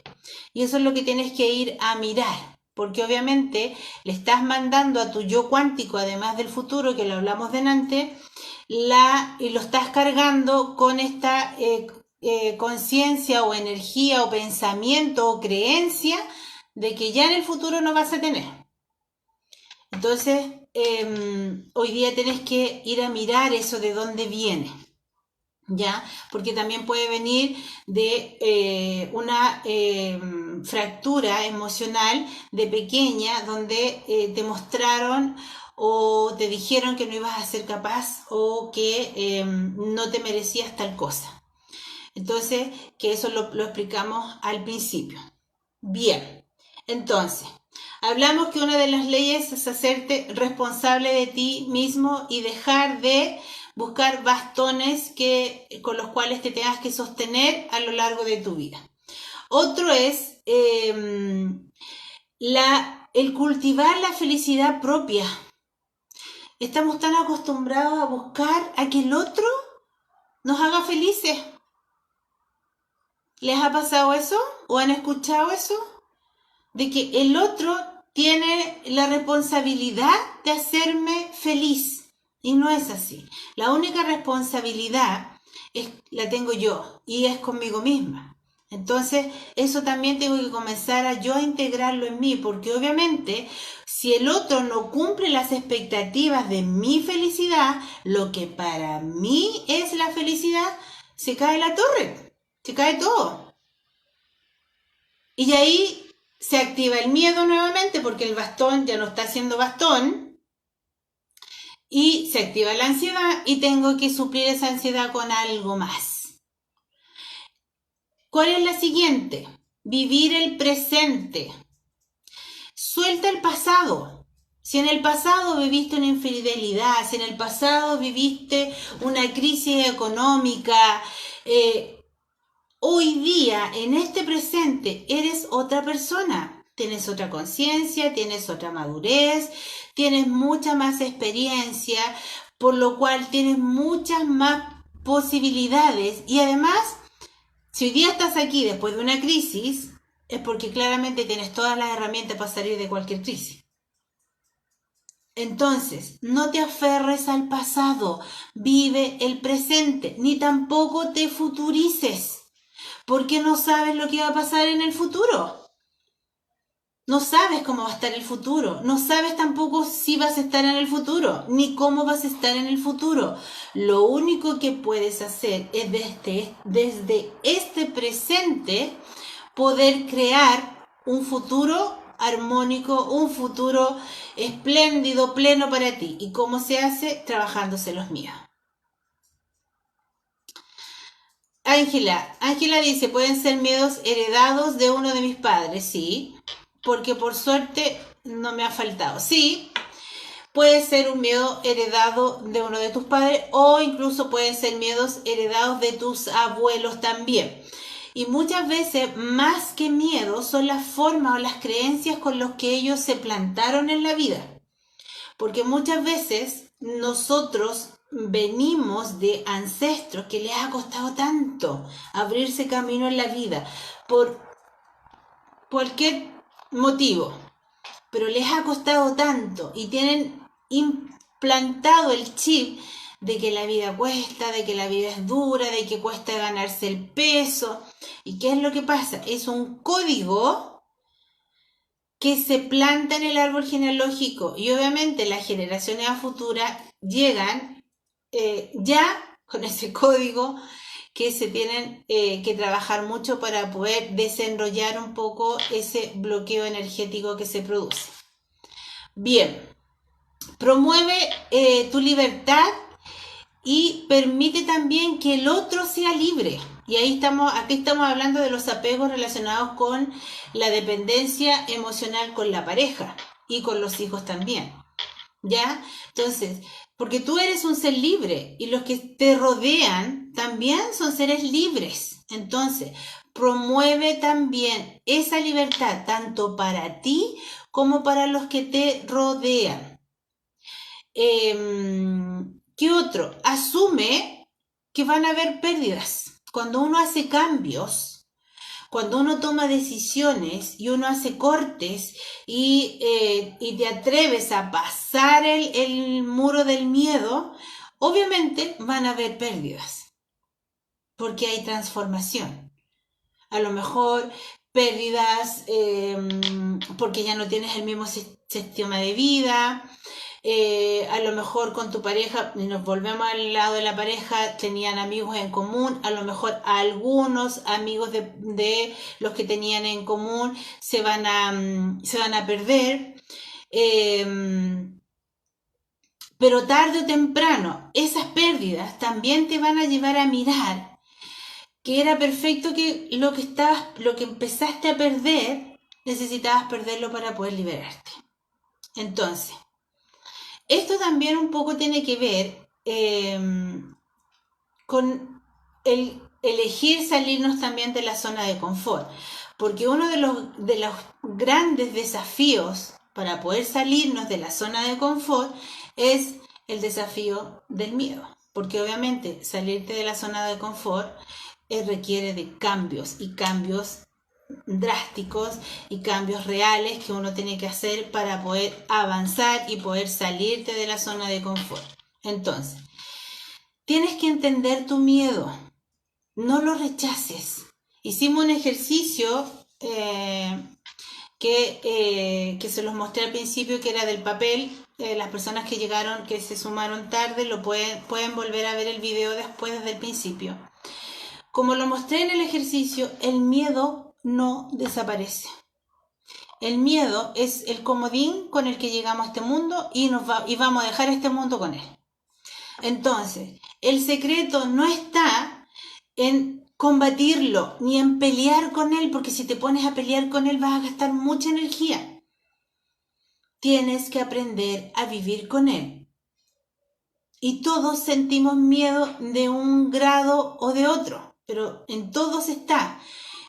Y eso es lo que tienes que ir a mirar, porque obviamente le estás mandando a tu yo cuántico, además del futuro, que lo hablamos delante, y lo estás cargando con esta conciencia o energía o pensamiento o creencia de que ya en el futuro no vas a tener. Entonces, hoy día tienes que ir a mirar eso de dónde viene. ¿Ya? Porque también puede venir de una fractura emocional de pequeña donde te mostraron o te dijeron que no ibas a ser capaz o que no te merecías tal cosa. Entonces, que eso lo explicamos al principio. Bien, entonces, hablamos que una de las leyes es hacerte responsable de ti mismo y dejar de buscar bastones con los cuales te tengas que sostener a lo largo de tu vida. Otro es el cultivar la felicidad propia. Estamos tan acostumbrados a buscar a que el otro nos haga felices. ¿Les ha pasado eso? ¿O han escuchado eso? De que el otro tiene la responsabilidad de hacerme feliz. Y no es así. La única responsabilidad la tengo yo y es conmigo misma. Entonces, eso también tengo que comenzar a yo a integrarlo en mí, porque obviamente, si el otro no cumple las expectativas de mi felicidad, lo que para mí es la felicidad, se cae la torre, se cae todo. Y ahí se activa el miedo nuevamente porque el bastón ya no está siendo bastón y se activa la ansiedad y tengo que suplir esa ansiedad con algo más. ¿Cuál es la siguiente? Vivir el presente. Suelta el pasado. Si en el pasado viviste una infidelidad, si en el pasado viviste una crisis económica, hoy día, en este presente, eres otra persona. Tienes otra conciencia, tienes otra madurez, tienes mucha más experiencia, por lo cual tienes muchas más posibilidades. Y además, si hoy día estás aquí después de una crisis, es porque claramente tienes todas las herramientas para salir de cualquier crisis. Entonces, no te aferres al pasado, vive el presente, ni tampoco te futurices. Porque no sabes lo que va a pasar en el futuro. No sabes cómo va a estar el futuro. No sabes tampoco si vas a estar en el futuro, ni cómo vas a estar en el futuro. Lo único que puedes hacer es desde este presente poder crear un futuro armónico, un futuro espléndido, pleno para ti. ¿Y cómo se hace? Trabajándose los míos. Ángela dice, pueden ser miedos heredados de uno de mis padres, sí, porque por suerte no me ha faltado. Sí, puede ser un miedo heredado de uno de tus padres o incluso pueden ser miedos heredados de tus abuelos también. Y muchas veces, más que miedo, son las formas o las creencias con las que ellos se plantaron en la vida. Porque muchas veces nosotros venimos de ancestros que les ha costado tanto abrirse camino en la vida por cualquier motivo, pero les ha costado tanto y tienen implantado el chip de que la vida cuesta, de que la vida es dura, de que cuesta ganarse el peso. ¿Y qué es lo que pasa? Es un código que se planta en el árbol genealógico y obviamente las generaciones a futuras llegan ya con ese código que se tienen que trabajar mucho para poder desenrollar un poco ese bloqueo energético que se produce. Bien, promueve tu libertad y permite también que el otro sea libre. Y aquí estamos hablando de los apegos relacionados con la dependencia emocional con la pareja y con los hijos también. ¿Ya? Entonces, porque tú eres un ser libre y los que te rodean también son seres libres. Entonces, promueve también esa libertad tanto para ti como para los que te rodean. ¿Qué otro? Asume que van a haber pérdidas. Cuando uno hace cambios, cuando uno toma decisiones y uno hace cortes y te atreves a pasar el muro del miedo, obviamente van a haber pérdidas, porque hay transformación. A lo mejor pérdidas porque ya no tienes el mismo sistema de vida. A lo mejor con tu pareja, y nos volvemos al lado de la pareja, tenían amigos en común, a lo mejor algunos amigos de los que tenían en común se van a perder, pero tarde o temprano esas pérdidas también te van a llevar a mirar que era perfecto que lo que empezaste a perder, necesitabas perderlo para poder liberarte. Entonces, esto también un poco tiene que ver con el elegir salirnos también de la zona de confort, porque uno de los grandes desafíos para poder salirnos de la zona de confort es el desafío del miedo, porque obviamente salirte de la zona de confort requiere de cambios y cambios drásticos y cambios reales que uno tiene que hacer para poder avanzar y poder salirte de la zona de confort. Entonces, tienes que entender tu miedo, no lo rechaces. Hicimos un ejercicio que se los mostré al principio, que era del papel. Las personas que llegaron, que se sumaron tarde, pueden volver a ver el video después desde el principio. Como lo mostré en el ejercicio, el miedo no desaparece. El miedo es el comodín con el que llegamos a este mundo y vamos a dejar este mundo con él. Entonces, el secreto no está en combatirlo ni en pelear con él, porque si te pones a pelear con él vas a gastar mucha energía. Tienes que aprender a vivir con él. Y todos sentimos miedo de un grado o de otro, pero en todos está.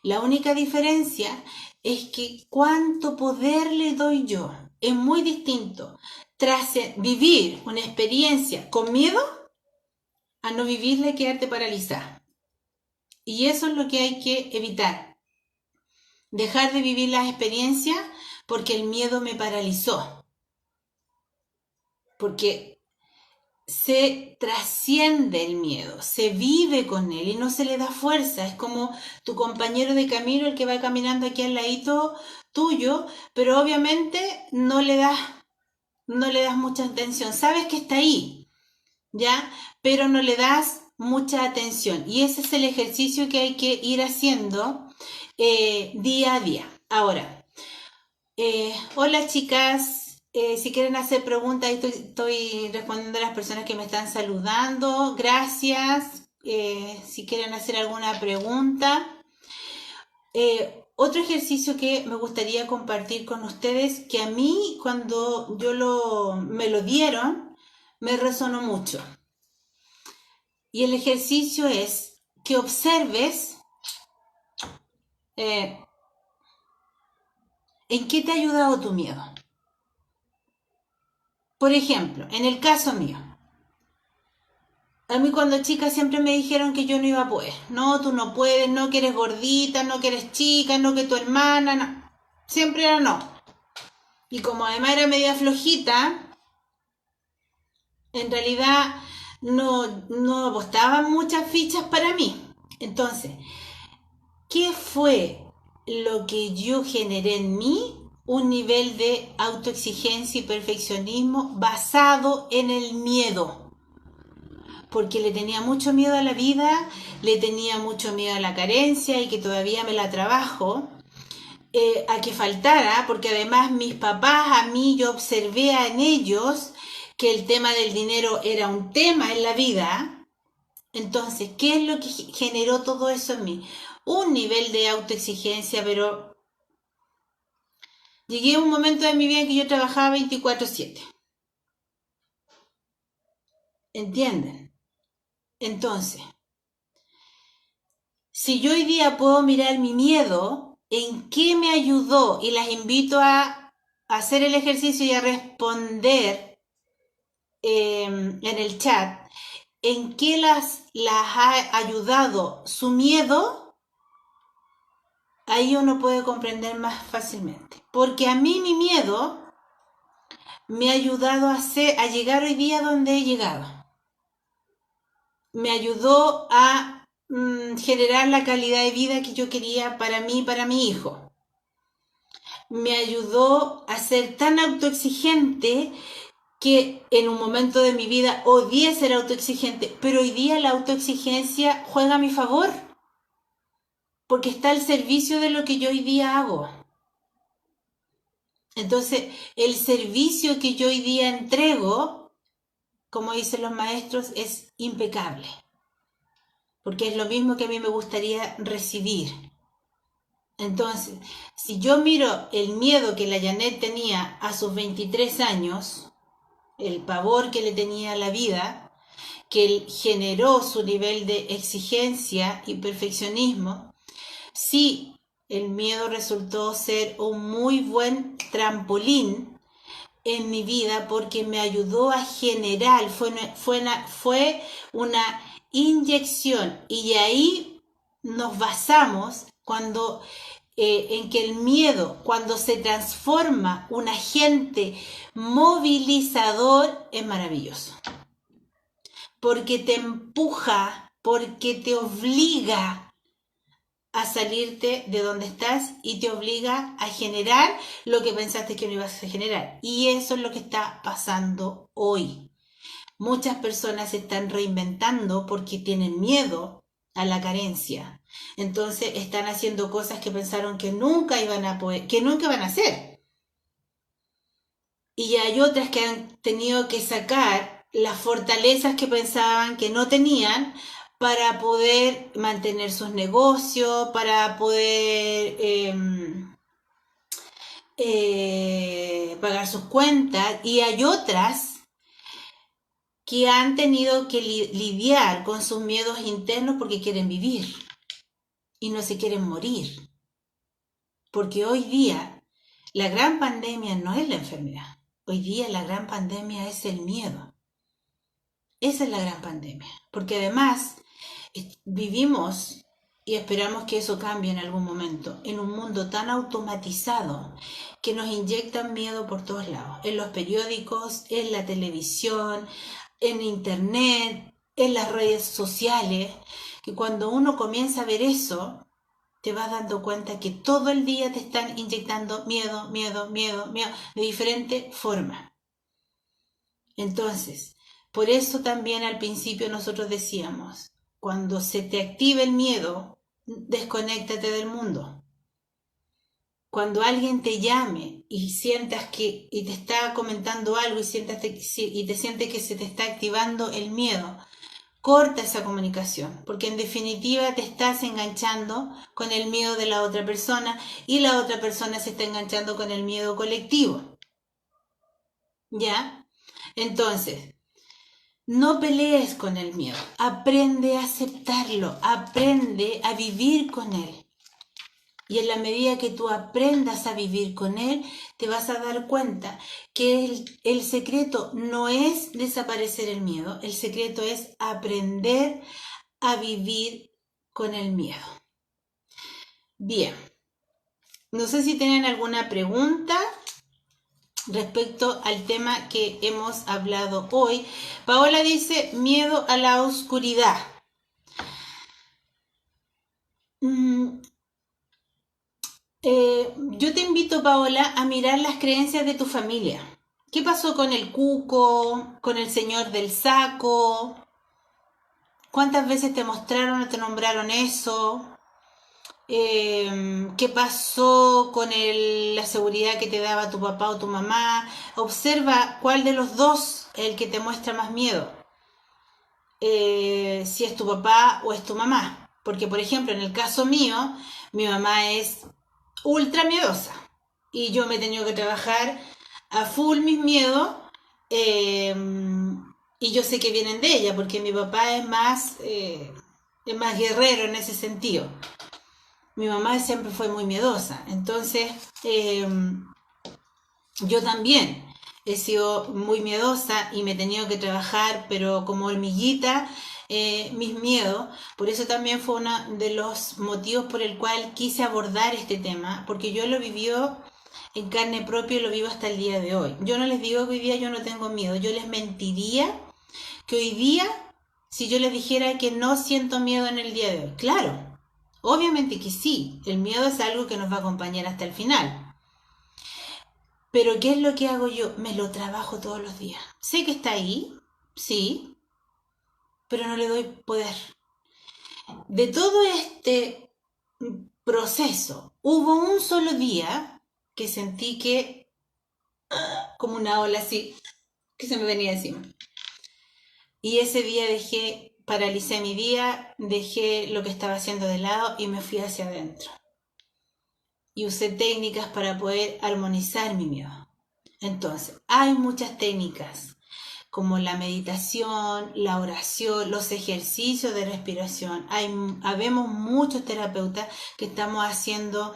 La única diferencia es que cuánto poder le doy yo. Es muy distinto tras vivir una experiencia con miedo a no vivirla y quedarte paralizada. Y eso es lo que hay que evitar. Dejar de vivir las experiencias porque el miedo me paralizó. Porque se trasciende el miedo, se vive con él y no se le da fuerza. Es como tu compañero de camino, el que va caminando aquí al ladito tuyo, pero obviamente no le das mucha atención. Sabes que está ahí, ¿ya? Pero no le das mucha atención. Y ese es el ejercicio que hay que ir haciendo día a día. Ahora, hola chicas. Si quieren hacer preguntas, estoy respondiendo a las personas que me están saludando. Gracias. Si quieren hacer alguna pregunta. Otro ejercicio que me gustaría compartir con ustedes, que a mí cuando me lo dieron, me resonó mucho. Y el ejercicio es que observes en qué te ha ayudado tu miedo. Por ejemplo, en el caso mío, a mí cuando chica siempre me dijeron que yo no iba a poder. No, tú no puedes, no que eres gordita, no que eres chica, no que tu hermana, no. Siempre era no. Y como además era media flojita, en realidad no apostaban muchas fichas para mí. Entonces, ¿qué fue lo que yo generé en mí? Un nivel de autoexigencia y perfeccionismo basado en el miedo. porque le tenía mucho miedo a la vida, le tenía mucho miedo a la carencia y que todavía me la trabajo, a que faltara, porque además mis papás, a mí yo observé en ellos que el tema del dinero era un tema en la vida. Entonces, ¿qué es lo que generó todo eso en mí? Un nivel de autoexigencia, pero llegué a un momento de mi vida en que yo trabajaba 24/7. ¿Entienden? Entonces, si yo hoy día puedo mirar mi miedo, ¿en qué me ayudó? Y las invito a hacer el ejercicio y a responder en el chat. ¿En qué las ha ayudado su miedo? Ahí uno puede comprender más fácilmente. Porque a mí mi miedo me ha ayudado a llegar hoy día donde he llegado. Me ayudó a generar la calidad de vida que yo quería para mí y para mi hijo. Me ayudó a ser tan autoexigente que en un momento de mi vida odié ser autoexigente, pero hoy día la autoexigencia juega a mi favor, porque está al servicio de lo que yo hoy día hago. Entonces, el servicio que yo hoy día entrego, como dicen los maestros, es impecable, porque es lo mismo que a mí me gustaría recibir. Entonces, si yo miro el miedo que la Janet tenía a sus 23 años, el pavor que le tenía a la vida, que generó su nivel de exigencia y perfeccionismo, sí, el miedo resultó ser un muy buen trampolín en mi vida porque me ayudó a generar, fue una inyección, y ahí nos basamos cuando en que el miedo, cuando se transforma un agente movilizador, es maravilloso. Porque te empuja, porque te obliga a salirte de donde estás y te obliga a generar lo que pensaste que no ibas a generar. Y eso es lo que está pasando hoy. Muchas personas se están reinventando porque tienen miedo a la carencia. Entonces están haciendo cosas que pensaron que nunca iban a poder, que nunca van a hacer. Y hay otras que han tenido que sacar las fortalezas que pensaban que no tenían para poder mantener sus negocios, para poder pagar sus cuentas. Y hay otras que han tenido que lidiar con sus miedos internos porque quieren vivir y no se quieren morir. Porque hoy día la gran pandemia no es la enfermedad. Hoy día la gran pandemia es el miedo. Esa es la gran pandemia. Porque además vivimos, y esperamos que eso cambie en algún momento, en un mundo tan automatizado que nos inyectan miedo por todos lados. En los periódicos, en la televisión, en internet, en las redes sociales, que cuando uno comienza a ver eso, te vas dando cuenta que todo el día te están inyectando miedo, de diferente forma. Entonces, por eso también al principio nosotros decíamos, cuando se te active el miedo, desconéctate del mundo. Cuando alguien te llame y sientas que y te está comentando algo y te sientes que se te está activando el miedo, corta esa comunicación, porque en definitiva te estás enganchando con el miedo de la otra persona y la otra persona se está enganchando con el miedo colectivo. ¿Ya? Entonces, no pelees con el miedo, aprende a aceptarlo, aprende a vivir con él. Y en la medida que tú aprendas a vivir con él, te vas a dar cuenta que el secreto no es desaparecer el miedo, el secreto es aprender a vivir con el miedo. Bien, no sé si tienen alguna pregunta respecto al tema que hemos hablado hoy. Paola dice, miedo a la oscuridad. Yo te invito, Paola, a mirar las creencias de tu familia. ¿Qué pasó con el cuco, con el señor del saco? ¿Cuántas veces te mostraron o te nombraron eso? ¿Qué pasó con la seguridad que te daba tu papá o tu mamá? Observa cuál de los dos es el que te muestra más miedo. Si es tu papá o es tu mamá. Porque, por ejemplo, en el caso mío, mi mamá es ultra miedosa y yo me he tenido que trabajar a full mis miedos, eh, y yo sé que vienen de ella porque mi papá es más guerrero en ese sentido. Mi mamá siempre fue muy miedosa, entonces yo también he sido muy miedosa y me he tenido que trabajar, pero como hormiguita, mis miedos. Por eso también fue uno de los motivos por el cual quise abordar este tema, porque yo lo vivió en carne propia y lo vivo hasta el día de hoy. Yo no les digo que hoy día yo no tengo miedo, yo les mentiría que hoy día, si yo les dijera que no siento miedo en el día de hoy. Claro, obviamente que sí, el miedo es algo que nos va a acompañar hasta el final. Pero ¿qué es lo que hago yo? Me lo trabajo todos los días. Sé que está ahí, sí, pero no le doy poder. De todo este proceso, hubo un solo día que sentí que, como una ola así, que se me venía encima. Y ese día paralicé mi día, dejé lo que estaba haciendo de lado y me fui hacia adentro. Y usé técnicas para poder armonizar mi miedo. Entonces, hay muchas técnicas como la meditación, la oración, los ejercicios de respiración. Habemos muchos terapeutas que estamos haciendo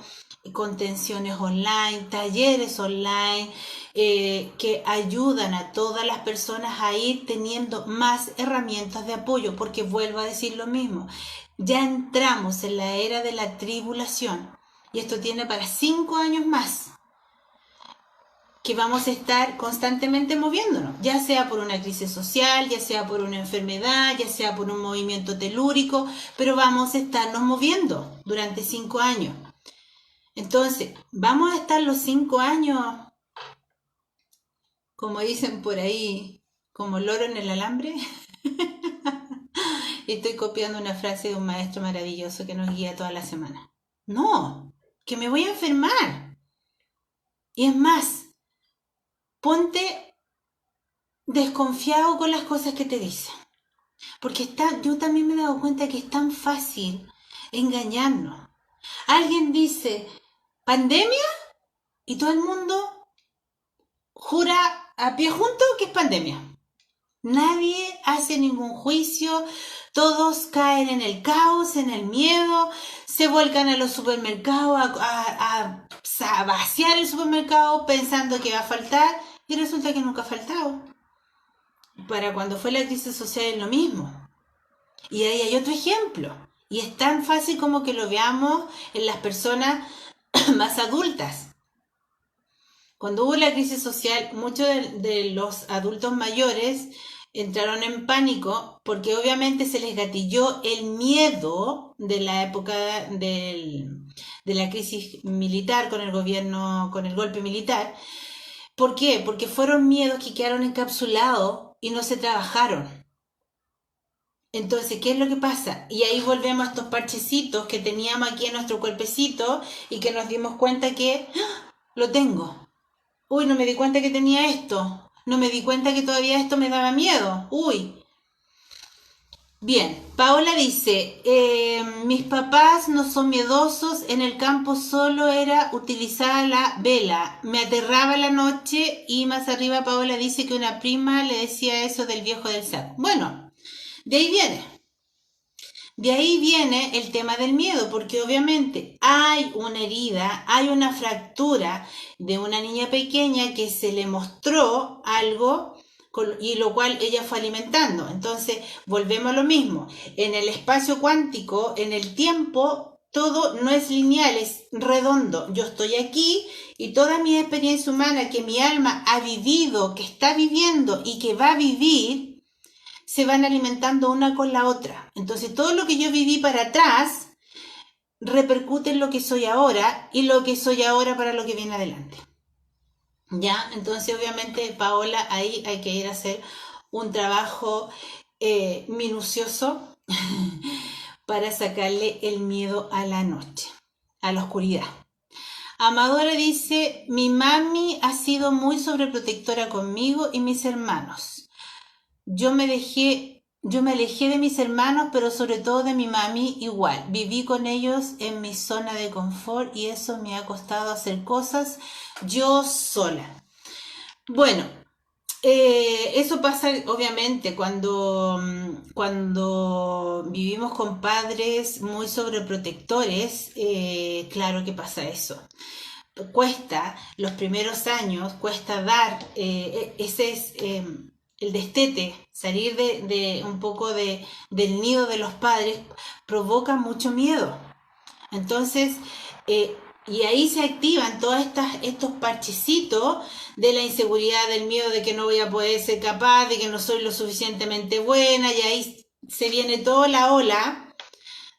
contenciones online, talleres online, que ayudan a todas las personas a ir teniendo más herramientas de apoyo, porque vuelvo a decir lo mismo, ya entramos en la era de la tribulación y esto tiene para 5 años más, que vamos a estar constantemente moviéndonos, ya sea por una crisis social, ya sea por una enfermedad, ya sea por un movimiento telúrico, pero vamos a estarnos moviendo durante 5 años. Entonces, vamos a estar los 5 años, como dicen por ahí, como loro en el alambre. Estoy copiando una frase de un maestro maravilloso que nos guía toda la semana. No, que me voy a enfermar. Y es más, ponte desconfiado con las cosas que te dicen. Porque yo también me he dado cuenta que es tan fácil engañarnos. Alguien dice, pandemia, y todo el mundo jura a pie junto que es pandemia. Nadie hace ningún juicio, todos caen en el caos, en el miedo, se vuelcan a los supermercados a vaciar el supermercado pensando que va a faltar y resulta que nunca ha faltado. Para cuando fue la crisis social es lo mismo. Y ahí hay otro ejemplo. Y es tan fácil como que lo veamos en las personas más adultas. Cuando hubo la crisis social, muchos de los adultos mayores entraron en pánico porque obviamente se les gatilló el miedo de la época de la crisis militar con el gobierno, con el golpe militar. ¿Por qué? Porque fueron miedos que quedaron encapsulados y no se trabajaron. Entonces, ¿qué es lo que pasa? Y ahí volvemos a estos parchecitos que teníamos aquí en nuestro cuerpecito y que nos dimos cuenta que lo tengo. Uy, no me di cuenta que tenía esto. No me di cuenta que todavía esto me daba miedo. Uy. Bien, Paola dice, mis papás no son miedosos, en el campo solo era utilizar la vela, me aterraba la noche. Y más arriba Paola dice que una prima le decía eso del viejo del saco. Bueno, de ahí viene. De ahí viene el tema del miedo, porque obviamente hay una herida, hay una fractura de una niña pequeña que se le mostró algo y lo cual ella fue alimentando. Entonces, volvemos a lo mismo. En el espacio cuántico, en el tiempo, todo no es lineal, es redondo. Yo estoy aquí y toda mi experiencia humana que mi alma ha vivido, que está viviendo y que va a vivir, se van alimentando una con la otra. Entonces todo lo que yo viví para atrás repercute en lo que soy ahora y lo que soy ahora para lo que viene adelante. ¿Ya? Entonces obviamente, Paola, ahí hay que ir a hacer un trabajo minucioso para sacarle el miedo a la noche, a la oscuridad. Amadora dice, mi mami ha sido muy sobreprotectora conmigo y mis hermanos. Yo me alejé de mis hermanos, pero sobre todo de mi mami igual. Viví con ellos en mi zona de confort y eso me ha costado hacer cosas yo sola. Bueno, eso pasa obviamente cuando vivimos con padres muy sobreprotectores, claro que pasa eso. Cuesta, los primeros años, cuesta dar, ese es el destete, salir de un poco del nido de los padres, provoca mucho miedo. Entonces, y ahí se activan todos estos parchecitos de la inseguridad, del miedo de que no voy a poder ser capaz, de que no soy lo suficientemente buena, y ahí se viene toda la ola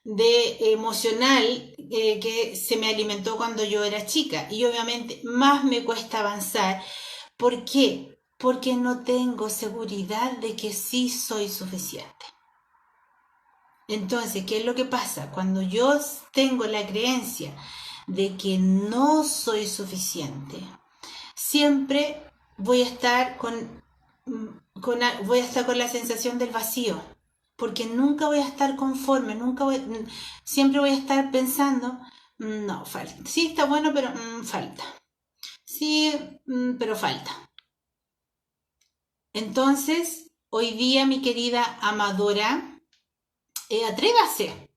de emocional que se me alimentó cuando yo era chica. Y obviamente más me cuesta avanzar. ¿Por qué? Porque no tengo seguridad de que sí soy suficiente. Entonces, ¿qué es lo que pasa? Cuando yo tengo la creencia de que no soy suficiente, siempre voy a estar voy a estar con la sensación del vacío, porque nunca voy a estar conforme, siempre voy a estar pensando, no, falta. Sí, está bueno, pero falta. Sí, pero falta. Entonces, hoy día, mi querida Amadora, atrévase,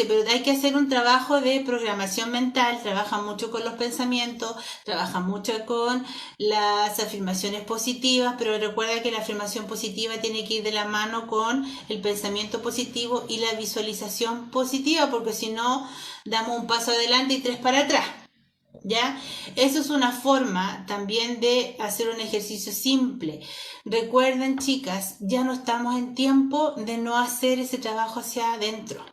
pero hay que hacer un trabajo de programación mental, trabaja mucho con los pensamientos, trabaja mucho con las afirmaciones positivas, pero recuerda que la afirmación positiva tiene que ir de la mano con el pensamiento positivo y la visualización positiva, porque si no, damos un paso adelante y 3 para atrás. ¿Ya? Eso es una forma también de hacer un ejercicio simple. Recuerden, chicas, ya no estamos en tiempo de no hacer ese trabajo hacia adentro.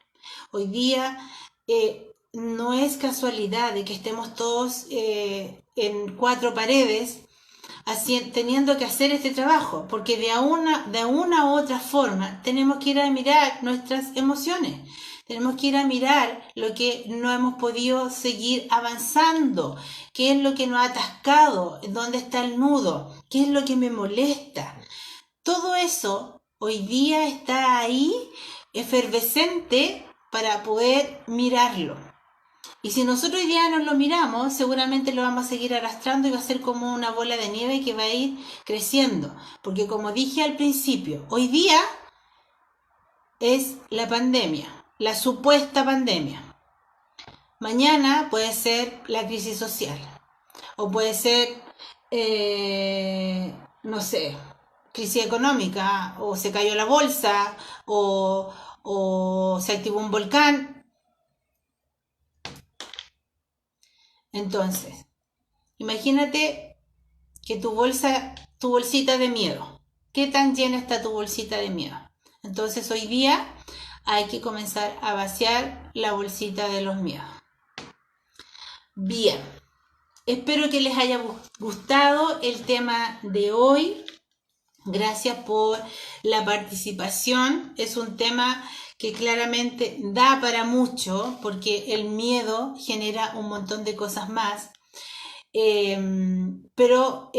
Hoy día no es casualidad de que estemos todos en 4 paredes teniendo que hacer este trabajo, porque de una u otra forma tenemos que ir a mirar nuestras emociones. Tenemos que ir a mirar lo que no hemos podido seguir avanzando, qué es lo que nos ha atascado, dónde está el nudo, qué es lo que me molesta. Todo eso hoy día está ahí, efervescente, para poder mirarlo. Y si nosotros hoy día nos lo miramos, seguramente lo vamos a seguir arrastrando y va a ser como una bola de nieve que va a ir creciendo. Porque como dije al principio, hoy día es la pandemia, la supuesta pandemia. Mañana puede ser la crisis social. O puede ser, no sé, crisis económica, o se cayó la bolsa, o se activó un volcán. Entonces, imagínate que tu bolsita de miedo, ¿qué tan llena está tu bolsita de miedo? Entonces hoy día hay que comenzar a vaciar la bolsita de los miedos. Bien, espero que les haya gustado el tema de hoy. Gracias por la participación. Es un tema que claramente da para mucho, porque el miedo genera un montón de cosas más. Pero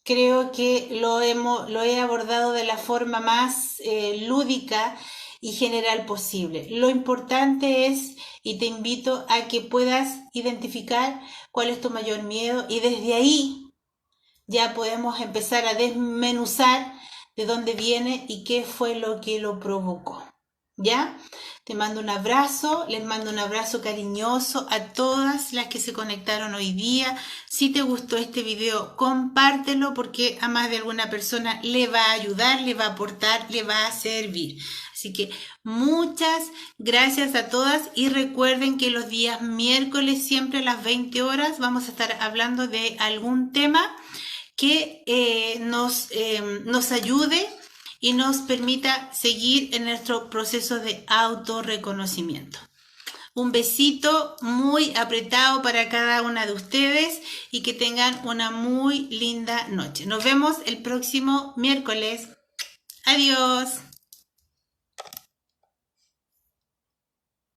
creo que lo he abordado de la forma más lúdica y general posible. Lo importante es, y te invito a que puedas identificar cuál es tu mayor miedo, y desde ahí ya podemos empezar a desmenuzar de dónde viene y qué fue lo que lo provocó. ¿Ya? Te mando un abrazo, les mando un abrazo cariñoso a todas las que se conectaron hoy día. Si te gustó este video, compártelo, porque a más de alguna persona le va a ayudar, le va a aportar, le va a servir. Así que muchas gracias a todas, y recuerden que los días miércoles, siempre a las 20 horas, vamos a estar hablando de algún tema que nos ayude y nos permita seguir en nuestro proceso de autorreconocimiento. Un besito muy apretado para cada una de ustedes y que tengan una muy linda noche. Nos vemos el próximo miércoles. Adiós.